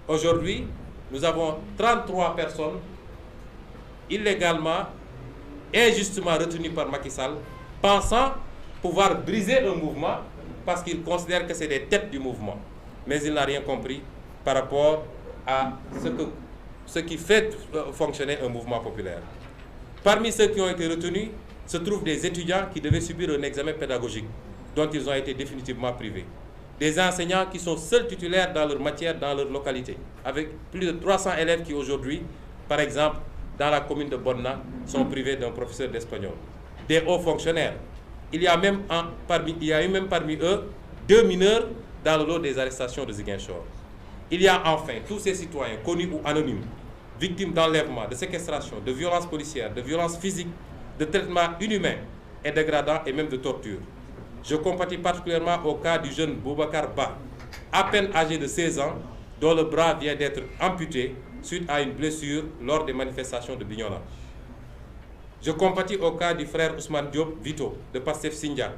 Aujourd'hui, nous avons 33 personnes illégalement, injustement retenues par Macky Sall, pensant pouvoir briser un mouvement parce qu'il considère que c'est des têtes du mouvement. Mais il n'a rien compris par rapport à ce qui fait fonctionner un mouvement populaire. Parmi ceux qui ont été retenus se trouvent des étudiants qui devaient subir un examen pédagogique dont ils ont été définitivement privés. Des enseignants qui sont seuls titulaires dans leur matière, dans leur localité, avec plus de 300 élèves qui aujourd'hui, par exemple, dans la commune de Bonna, sont privés d'un professeur d'espagnol. Des hauts fonctionnaires. Il y a eu même parmi eux 2 mineurs dans le lot des arrestations de Ziguinchor. Il y a enfin tous ces citoyens, connus ou anonymes, victimes d'enlèvement, de séquestration, de violences policières, de violences physiques, de traitements inhumains et dégradants et même de torture. Je compatis particulièrement au cas du jeune Boubacar Ba, à peine âgé de 16 ans, dont le bras vient d'être amputé suite à une blessure lors des manifestations de Bignona. Je compatis au cas du frère Ousmane Diop Vito, de Pastef Sindia,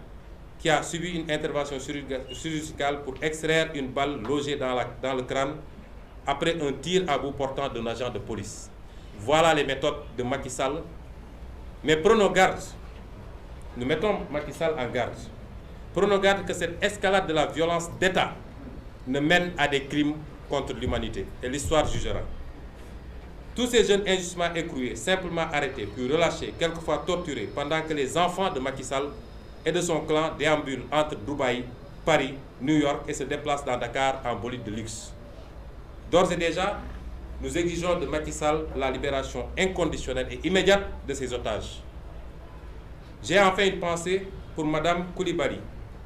qui a subi une intervention chirurgicale pour extraire une balle logée dans le crâne après un tir à bout portant d'un agent de police. Voilà les méthodes de Macky Sall. Mais prenons garde, nous mettons Macky Sall en garde. Prenons garde que cette escalade de la violence d'État ne mène à des crimes contre l'humanité. Et l'histoire jugera. Tous ces jeunes injustement écroués, simplement arrêtés, puis relâchés, quelquefois torturés, pendant que les enfants de Macky Sall et de son clan déambulent entre Dubaï, Paris, New York et se déplacent dans Dakar en bolide de luxe. D'ores et déjà, nous exigeons de Macky Sall la libération inconditionnelle et immédiate de ses otages. J'ai enfin une pensée pour Mme Koulibaly,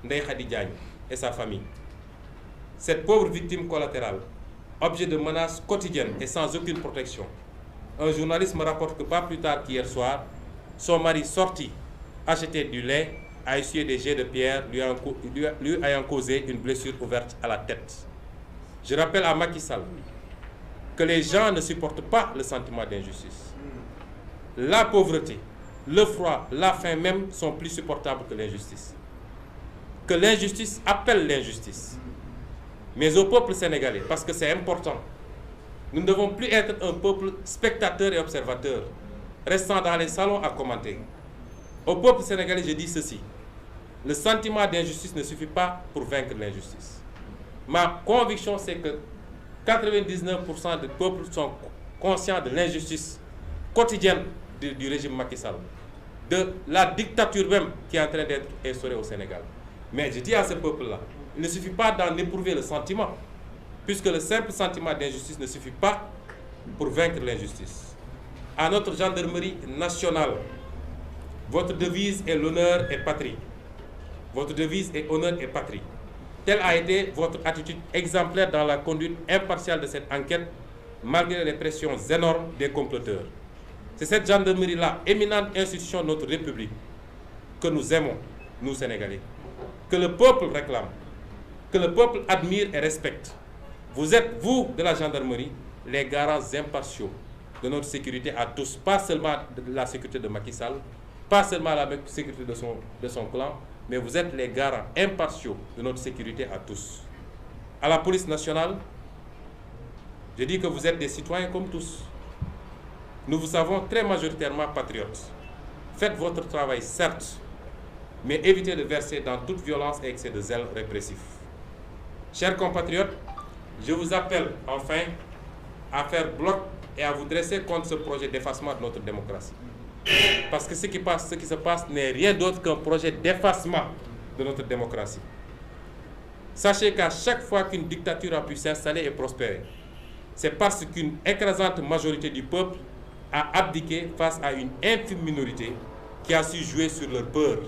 Ndeye Khady Diagne et sa famille. Cette pauvre victime collatérale, objet de menaces quotidiennes et sans aucune protection. Un journaliste me rapporte que pas plus tard qu'hier soir, son mari sorti acheter du lait a essuyé des jets de pierre lui ayant causé une blessure ouverte à la tête. Je rappelle à Macky Sall que les gens ne supportent pas le sentiment d'injustice. La pauvreté, le froid, la faim même sont plus supportables que l'injustice. Que l'injustice appelle l'injustice. Mais au peuple sénégalais, parce que c'est important, nous ne devons plus être un peuple spectateur et observateur, restant dans les salons à commenter. Au peuple sénégalais, je dis ceci. Le sentiment d'injustice ne suffit pas pour vaincre l'injustice. Ma conviction, c'est que 99% du peuple sont conscients de l'injustice quotidienne du régime Macky Sall, de la dictature même qui est en train d'être instaurée au Sénégal. Mais je dis à ce peuple-là, il ne suffit pas d'en éprouver le sentiment, puisque le simple sentiment d'injustice ne suffit pas pour vaincre l'injustice. À notre gendarmerie nationale, votre devise est l'honneur et patrie. Votre devise est honneur et patrie. Telle a été votre attitude exemplaire dans la conduite impartiale de cette enquête, malgré les pressions énormes des comploteurs. C'est cette gendarmerie-là, éminente institution de notre République, que nous aimons, nous Sénégalais, que le peuple réclame, que le peuple admire et respecte. Vous êtes, vous, de la gendarmerie, les garants impartiaux de notre sécurité à tous, pas seulement de la sécurité de Macky Sall, pas seulement la sécurité de son clan, mais vous êtes les garants impartiaux de notre sécurité à tous. À la police nationale, je dis que vous êtes des citoyens comme tous. Nous vous savons très majoritairement patriotes. Faites votre travail, certes, mais évitez de verser dans toute violence et excès de zèle répressif. Chers compatriotes, je vous appelle enfin à faire bloc et à vous dresser contre ce projet d'effacement de notre démocratie. Parce que ce qui se passe n'est rien d'autre qu'un projet d'effacement de notre démocratie. Sachez qu'à chaque fois qu'une dictature a pu s'installer et prospérer, c'est parce qu'une écrasante majorité du peuple a abdiqué face à une infime minorité qui a su jouer sur leur peur.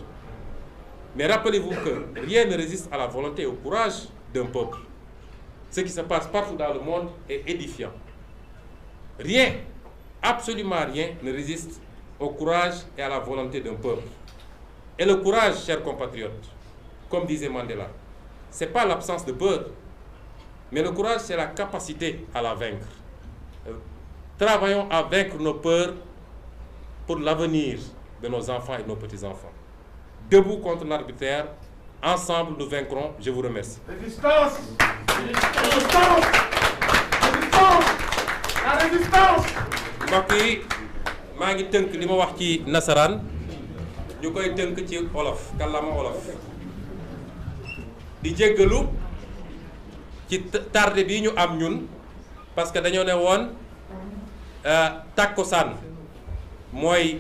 Mais rappelez-vous que rien ne résiste à la volonté et au courage d'un peuple. Ce qui se passe partout dans le monde est édifiant. Rien, absolument rien, ne résiste au courage et à la volonté d'un peuple. Et le courage, chers compatriotes, comme disait Mandela, ce n'est pas l'absence de peur, mais le courage, c'est la capacité à la vaincre. Travaillons à vaincre nos peurs pour l'avenir de nos enfants et de nos petits-enfants. Debout contre l'arbitraire, ensemble nous vaincrons. Je vous remercie. Résistance! Résistance! Résistance! La résistance! mbokk yi maa ngi tënk li ma wax ci nasaraan ñu koy tënk ci olof kàllaama olof di jéggalu ci tardé bi ñu am ñun parce que dañoo ne woon takkusaan mooy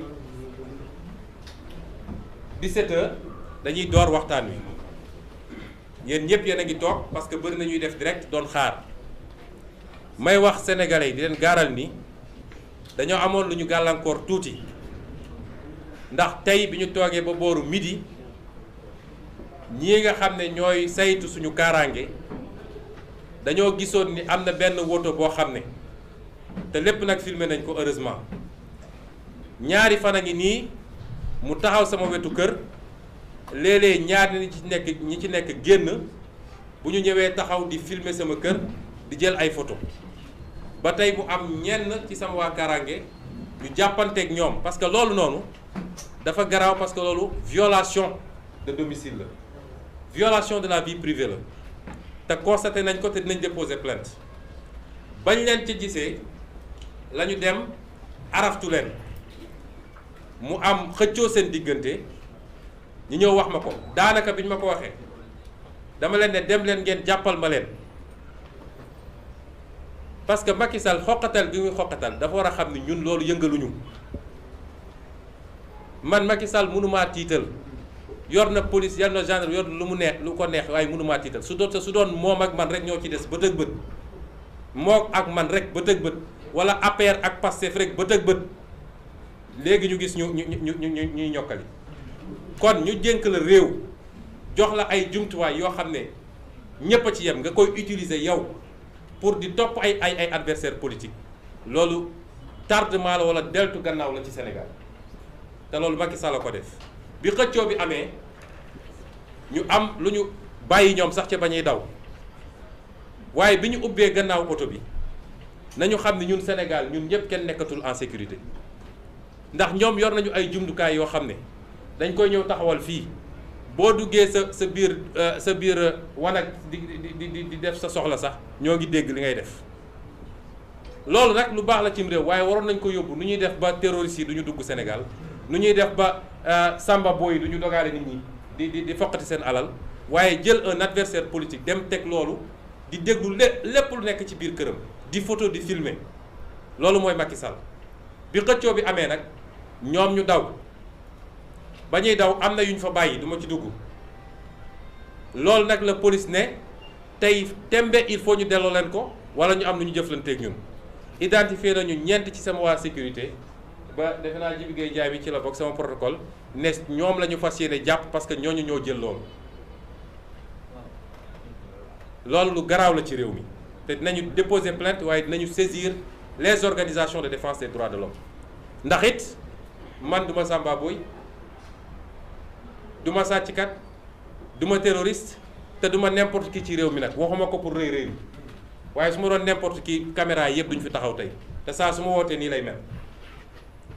17h dañuy door waxtaan wi yéen ñëpp yéen a ngi toog parce que bëri na ñuy def direct doon xaar may wax sénégalais yi di leen gaaral ni dañoo amoon lu ñu gàllankoor tuuti ndax tey bi ñu toogee ba booru midi ñii nga xam ne ñooy saytu suñu kaaraange dañoo gisoon ni am na benn woto boo xam ne te lépp nag filmé nañ ko heureusement ñaari fan a ngi nii mu taxaw sama wetu kër léeg-léeg ñaari ñi ci nekk génn bu ñu ñëwee taxaw di filmer sama kër di jël ay photo ba tey mu am ñenn ci sama waa kaaraange ñu jàppanteeg ñoom parce que loolu noonu dafa garaaw parce que loolu violation de domicile la violation de la vie privée la te constaté nañ ko te dinañ déposer plainte bañ leen ci gisee la ñu dem araftu leen mu am xëccoo seen diggante ñu ñëw wax ma ko daanaka bi ñu ma ko waxee dama leen ne dem leen ngeen jàppal ma leen parce que Macky Sall xoqatal bi muy xoqatal dafa war a xam ni ñun loolu yëngaluñu man Macky Sall mënumaa tiital yor na police yor na gendarme yor lu mu neex lu ko neex waaye mënumaa tiital su doon moom ak man rek ñoo ci des bët ak bët moom ak man rek bët ak bët wala APR ak Pastef rek bët ak bët léegi ñu gis ñuy ñokkali kon ñu dénk la réew jox la ay jumtuwaay yoo xam ne ñépp a ci yem nga koy utiliser yow pour di topp ay adversaire politique loolu tardement la wala deltu gannaaw la ci Sénégal te loolu Macky Sall la ko def bi xëccoo bi amee ñu am lu ñu bàyyi ñoom sax ca bañuy daw waaye bi ñu ubbee gannaaw oto bi nañu xam ne ñun Sénégal ñun ñëpp kenn nekkatul en sécurité ndax ñoom yor nañu ay jumtukaay yoo xam ne dañ koy ñëw taxawal fii boo duggee sa biir wanag di def sa soxla sax ñoo ngi dégg li ngay def loolu nag lu baax la cim réew waaye waroon nañ ko yóbbu nu ñuy def ba terroristes yi du ñu dugg Sénégal nu ñuy def ba samba boy yi du ñu dogaale nit ñi di foqati seen alal waaye jël un adversaire politique dem teg loolu di déglu lépp lu nekk ci biir këram di photo di filmer loolu mooy Macky Sall bi xëccoo bi amee nag ñoom ñu daw ba ñuy daw am na yu ñu fa bàyyi du ma ci dugg loolu nag la police ne tey tembe il faut ñu delloo leen ko wala ñu am lu ñu jëflanteeg ñun identifié nañu ñeent ci sama waa sécurité ba defe naa Jibi Gueye Ndiaye bi ci la bokk sama protocole ne ñoom la ñu fas yéene jàpp parce que ñooñu ñoo jël loolu lu garaaw la ci réew mi te dinañu déposer plainte waaye dinañu saisir les organisations de défense des droits de l'homme ndax it man duma Samba Boy duma sàcckat duma terroriste te duma n'importe qui ci réew mi nag waxuma ko pour rëy rëy waaye su ma doon n'importe qui caméra yëpp duñu fi taxaw tey te saa su ma wootee nii lay mel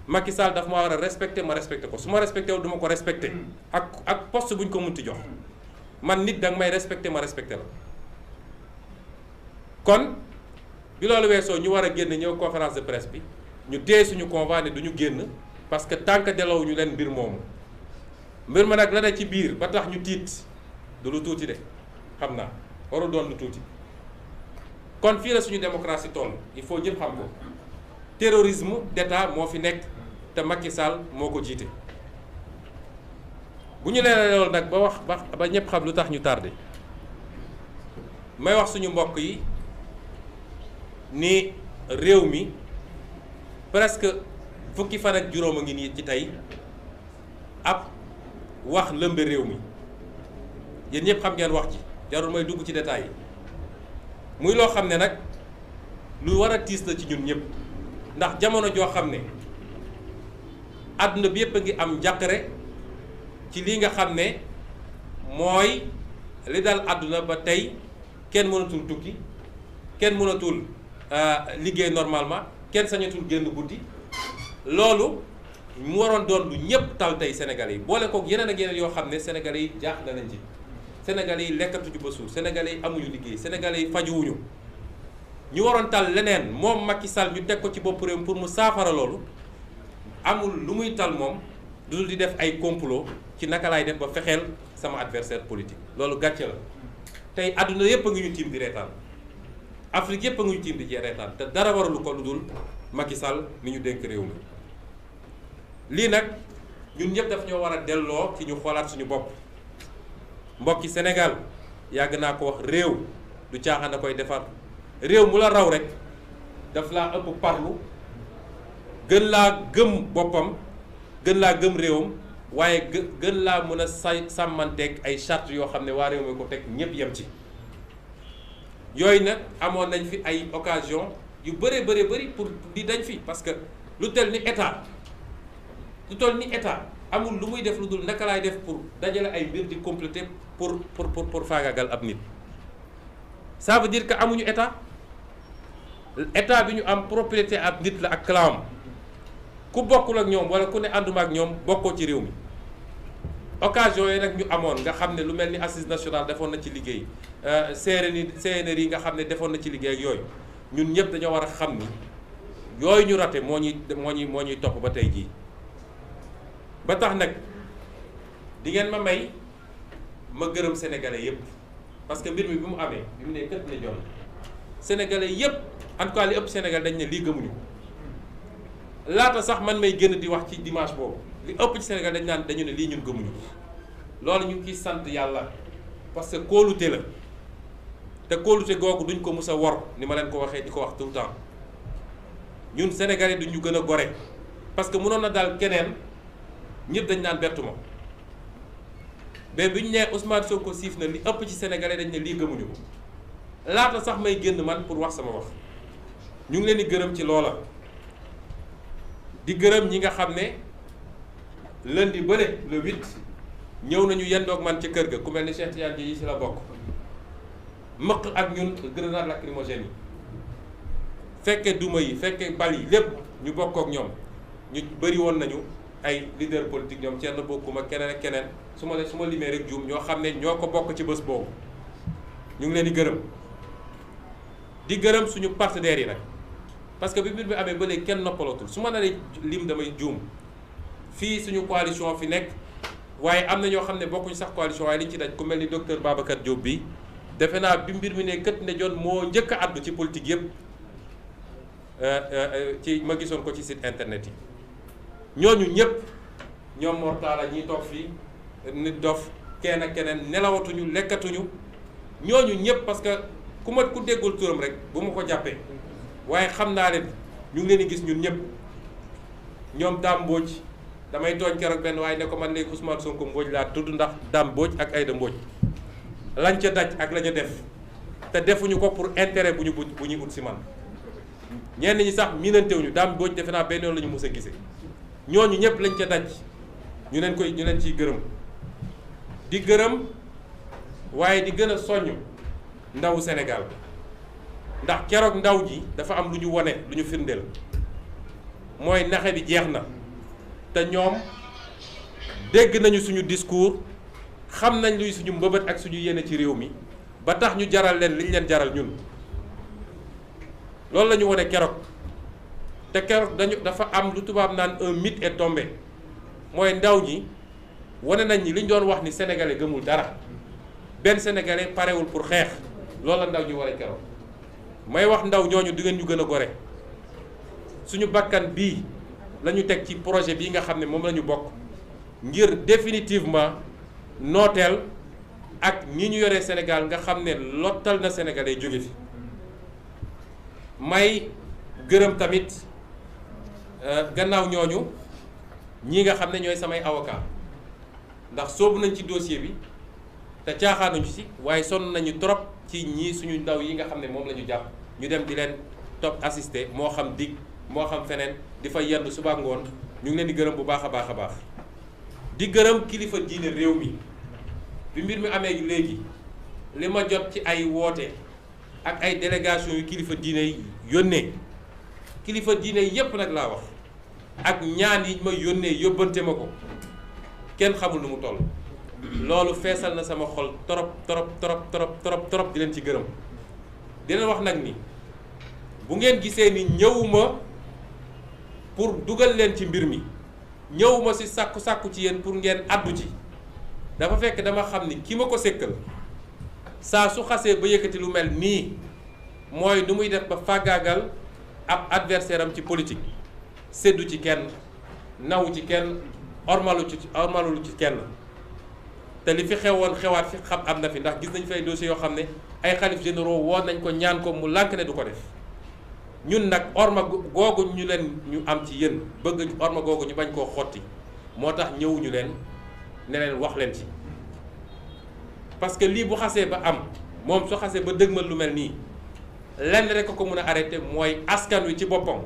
Macky Sall daf ma war a respecté ma respecté ko su ma respecté wu duma ko respecté ak poste bu ñu ko munti jox man nit danga may respecté ma respecté la kon bi loolu weesoo ñu war a génn ñëw conférence de presse bi ñu téye suñu convoi ne du ñu génn parce que tant que delloo ñu leen mbir moomu mbir ma nag la ne ci biir ba tax ñu tiit du lu tuuti de xam naa warul doon lu tuuti kon fii la suñu démocratie toll il faut ñëpp xam ko terrorisme d'État moo fi nekk te Macky Sall moo ko jiite bu ñu leen loolu nag ba ñëpp xam lu tax ñu tardé may wax suñu mbokk yi ni réew mi presque fukki fan ak juróom a ngi nii ci tey ab wax lëmbe réew mi yéen ñëpp xam ngeen wax ji jarul may dugg ci détails yi muy loo xam ne nag lu war a tiis la ci ñun ñëpp ndax jamono joo xam ne àdduna bi yëpp a ngi am njàqare ci lii nga xam ne mooy li dal àdduna ba tey kenn mënatul tukki kenn mënatul liggéey normalement kenn sañatul génn guddi loolu mu waroon doon lu ñëpp tal tey Sénégalais yi boole kook yeneen ak yeneen yoo xam ne Sénégalais yi jaaxle nañ ci Sénégalais yi lekkatuñu ba suur Sénégalais yi amuñu liggéey Sénégalais yi fajuwuñu ñu waroon tal leneen moom Macky Sall ñu teg ko ci bopp réew pour mu saafara loolu amul lu muy tal moom dul di def ay complot ci naka laay def ba fexeel sama adversaire politique loolu gàcce la tey àdduna yépp a ngi ñu tiim di reetaan Afrique yépp a ngi ñu tiim di reetaan te dara waralu ko lu dul Macky Sall mi ñu dénk réew mi lii nag ñun ñëpp daf ñoo war a delloo ci ñu xoolaat suñu bopp mbokki Sénégal yàgg naa ko wax réew du caaxaan a koy defar réew mu la raw rek daf laa ëpp parlu gën laa gëm boppam gën laa gëm réewam waaye gën laa mën a sàmmanteeg ay charte yoo xam ne waa réew mi ko teg ñëpp yem ci yooyu nag amoon nañ fi ay occasion yu bëree bëri pour di dañ fi parce que lu tel ni état lu toll ni état amul lu muy def lu dul naka laay def pour dajale ay mbir di compléter pour faagaagal ab nit ça veut dire que amuñu état bi ñu am propriété ab nit la ak clam ku bokkul ak ñoom wala ku ne ànduma ak ñoom bokkoo ci réew mi occasion yi nag ñu amoon nga xam ne lu mel ni assise nationale defoon na ci liggéey CNRI yi nga xam ne defoon na ci liggéey ak yooyu ñun ñëpp dañoo war a xam ni yooyu ñu raté moo ñuy topp ba tey jii ba tax nag di ngeen ma may ma gërëm sénégalais yëpp parce que mbir mi bi mu amee bi mu ne kët ne jon sénégalais yëpp en tout cas li ëpp Sénégal dañ ne lii gëmuñu laata sax man may génn di wax ci dimanche boobu li ëpp ci Sénégal dañu ne lii ñun gëmuñu loolu ñu ngi ciy sant yàlla parce que kóolute la te kóolute googu duñ ko mus a wor ni ma leen ko waxee di ko wax tout le temps ñun sénégalais duñ ñu gën a gore parce que mënoon na daal keneen ñëpp dañ naan bettu ma mais bi ñu nee Ousmane Sonko siif na li ëpp ci sénégalais dañ ne lii gëmuñu ko laata sax may génn man pour wax sama wax ñu ngi leen di gërëm ci loola di gërëm ñi nga xam ne lundi bële le 8 ñëw nañu yendoog man ci kër ga ku mel ni Cheikh Tidiane yi ci la bokk mëq ak ñun grenade lacrymogène yi fekke duma yi fekke bal yi lépp ñu bokk ak ñoom ñu bëri woon nañu ay leader politique ñoom Thierno Bocoum ak keneen ak keneen su ma limee rek juum ñoo xam ne ñoo ko bokk ci bés boobu ñu ngi leen di gërëm suñu partenaires yi nag parce que bi mbir bi amee ba léegi kenn noppalootul su ma naree lim damay juum fii suñu coalition fi nekk waaye am na ñoo xam ne bokkuñ sax coalition waaye liñ ci daj ku mel ni docteur Babacar Diop bi defe naa bi mbir mi ne kët ne jon moo njëkk a àddu ci politique yëpp ci ma gisoon ko ci site internet yi ñooñu ñëpp ñoom Mortala ñiy toog fii nit dof kenn ak keneen nelawatuñu lekkatuñu ñooñu ñëpp parce que ku déggul turam rek bu ma ko jàppee waaye xam naa leen ñu ngi leen di gis ñun ñëpp ñoom Dame Mbodj damay tooñ keroog benn waaye ne ko man léegi Ousmane Sonko Mbodj laa tudd ndax Dame Mbodj ak Aïda Mbodj lañ ca daj ak la ñu def te defuñu ko pour intérêt bu ñuy ut si man ñenn ñi sax miinantewuñu Dame Mbodj defe naa benn yoon la ñu mës a gisee ñooñu ñëpp lañ ca daj ñu leen ciy gërëm di gërëm waaye di gën a soññ ndawu Sénégal ndax keroog ndaw ji dafa am lu ñu wone lu ñu firndeel mooy naxe bi jeex na te ñoom dégg nañu suñu discours xam nañ luy suñu mbëbët ak suñu yéene ci réew mi ba tax ñu jaral leen liñ leen jaral ñun loolu la ñu wone keroog te keroog dafa am lu tubaab naan un mythe est tombé mooy ndaw ñi wane nañ ni li ñu doon wax ni sénégalais gëmul dara benn sénégalais parewul pour xeex loolu la ndaw ñi ware keroog may wax ndaw ñooñu di ngeen ñu gën a gore suñu bakkan bii la ñu teg ci projet bii nga xam ne moom la ñu bokk ngir définitivement nooteel ak ñi ñu yoree Sénégal nga xam ne lottal na sénégalais jóge fi may gërëm tamit gannaaw ñooñu ñi nga xam ne ñooy samay avocat ndax soobu nañ ci dossier bi te caaxaanuñu ci waaye sonn nañu trop ci ñii suñu ndaw yi nga xam ne moom la ñu jàpp ñu dem di leen topp assister moo xam dig moo xam feneen di fa yendu suba ngoon ñu ngi leen di gërëm bu baax a baax a baax di gërëm kilifa diine réew mi bi mbir mi amee léegi li ma jot ci ay woote ak ay délégation yu kilifa diine yi yónnee kilifa diine yépp nag laa wax ak ñaan yi ma yónnee yóbbante ma ko kenn xamul nu mu toll loolu feesal na sama xol torop torop di leen ci gërëm di leen wax nag ni bu ngeen gisee ni ñëwuma pour dugal leen ci mbir mi ñëwuma ci sàkku ci yéen pour ngeen addu ci dafa fekk dama xam ni ki ma ko sékkal saa su xasee ba yëkkati lu mel nii mooy nu muy def ba fàggaagal ab adversaire am ci politique séddu ci kenn nawu ci kenn ormalu ci kenn te li fi xewoon xewaat fi xam am na fi ndax gis nañ fi ay dossiers yoo xam ne ay xalif généraux woon nañ ko ñaan ko mu lànk ne du ko def ñun nag orma googu ñu am ci yéen bëgg orma googu ñu bañ koo xotti moo tax ñëwuñu leen ne leen wax leen ci parce que lii bu xasee ba am moom su xasee ba dëgmal lu mel nii lenn rek ko mën a arrêté mooy askan wi ci boppam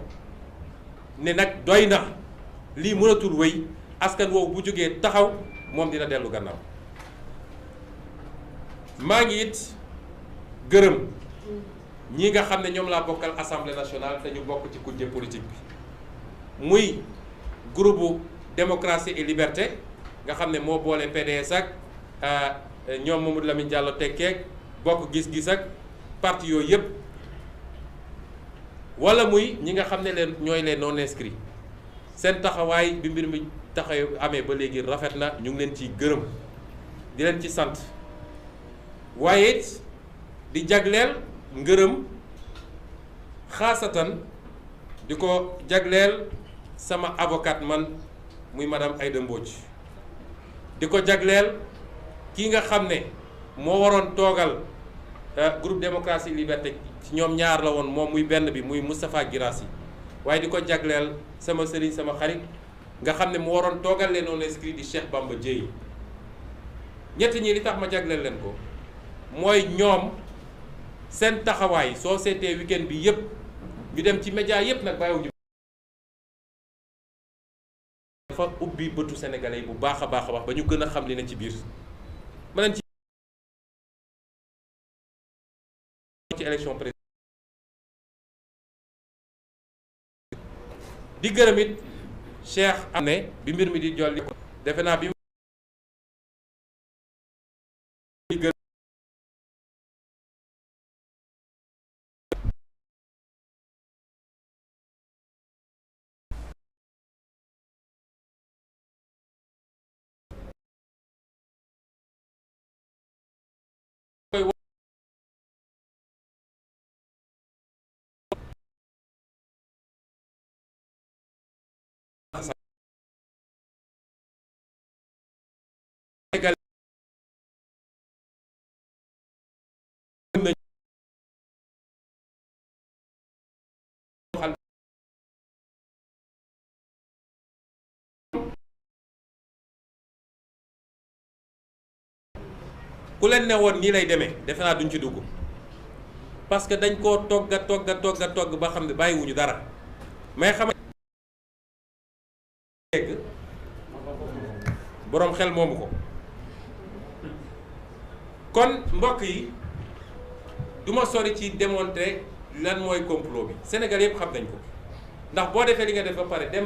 ne nag doy na lii mënatul wéy askan woowu bu jógee taxaw moom dina dellu gannaaw maa ngi it gërëm ñi nga xam ne ñoom laa bokkal assemblée nationale te ñu bokk ci kujje politique bi muy groupe démocratie et liberté nga xam ne moo boole PDS ak ñoom Mamadou Lamine Diallo tekkeeg bokk gis-gis ak parti yooyu yëpp wala muy ñi nga xam ne leen ñooy les non inscrits seen taxawaay bi mbir mi taxaw amee ba léegi rafet na ñu ngi leen ciy gërëm di leen ci sant waaye it di jagleel ngërëm xaasatan di ko jagleel sama avocat man muy madame Aïda Mbodj di ko jagleel kii nga xam ne moo waroon toogal groupe démocratie liberté ci ñoom ñaar la woon moom muy benn bi muy Moustapha Guirassy waaye di ko jagleel sama sëriñ sama xarit nga xam ne mu waroon toogal leen non inscrit di Cheikh Bamba Dièye ñett ñi li tax ma jagleel leen ko mooy ñoom seen taxawaay soo seetee weekend bi yépp ñu dem ci média yépp nag bàyyiwuñu dafa ubbi bëtu sénégalais yi bu baax a baax ba ñu gën a xam li ne ci biir mën nañ ci élection présidentielle di gërëm it Cheikh am ne bi mbir mi di jolli defe naa bi ku leen ne woon nii lay demee defe naa duñ ci dugg parce que dañ koo togg ba xam ne bàyyiwuñu dara may xam dégg boroom xel moomu ko kon mbokk yi duma sori ci démontrer lan mooy complot bi Sénégal yëpp xam nañ ko ndax boo defee li nga def ba pare dem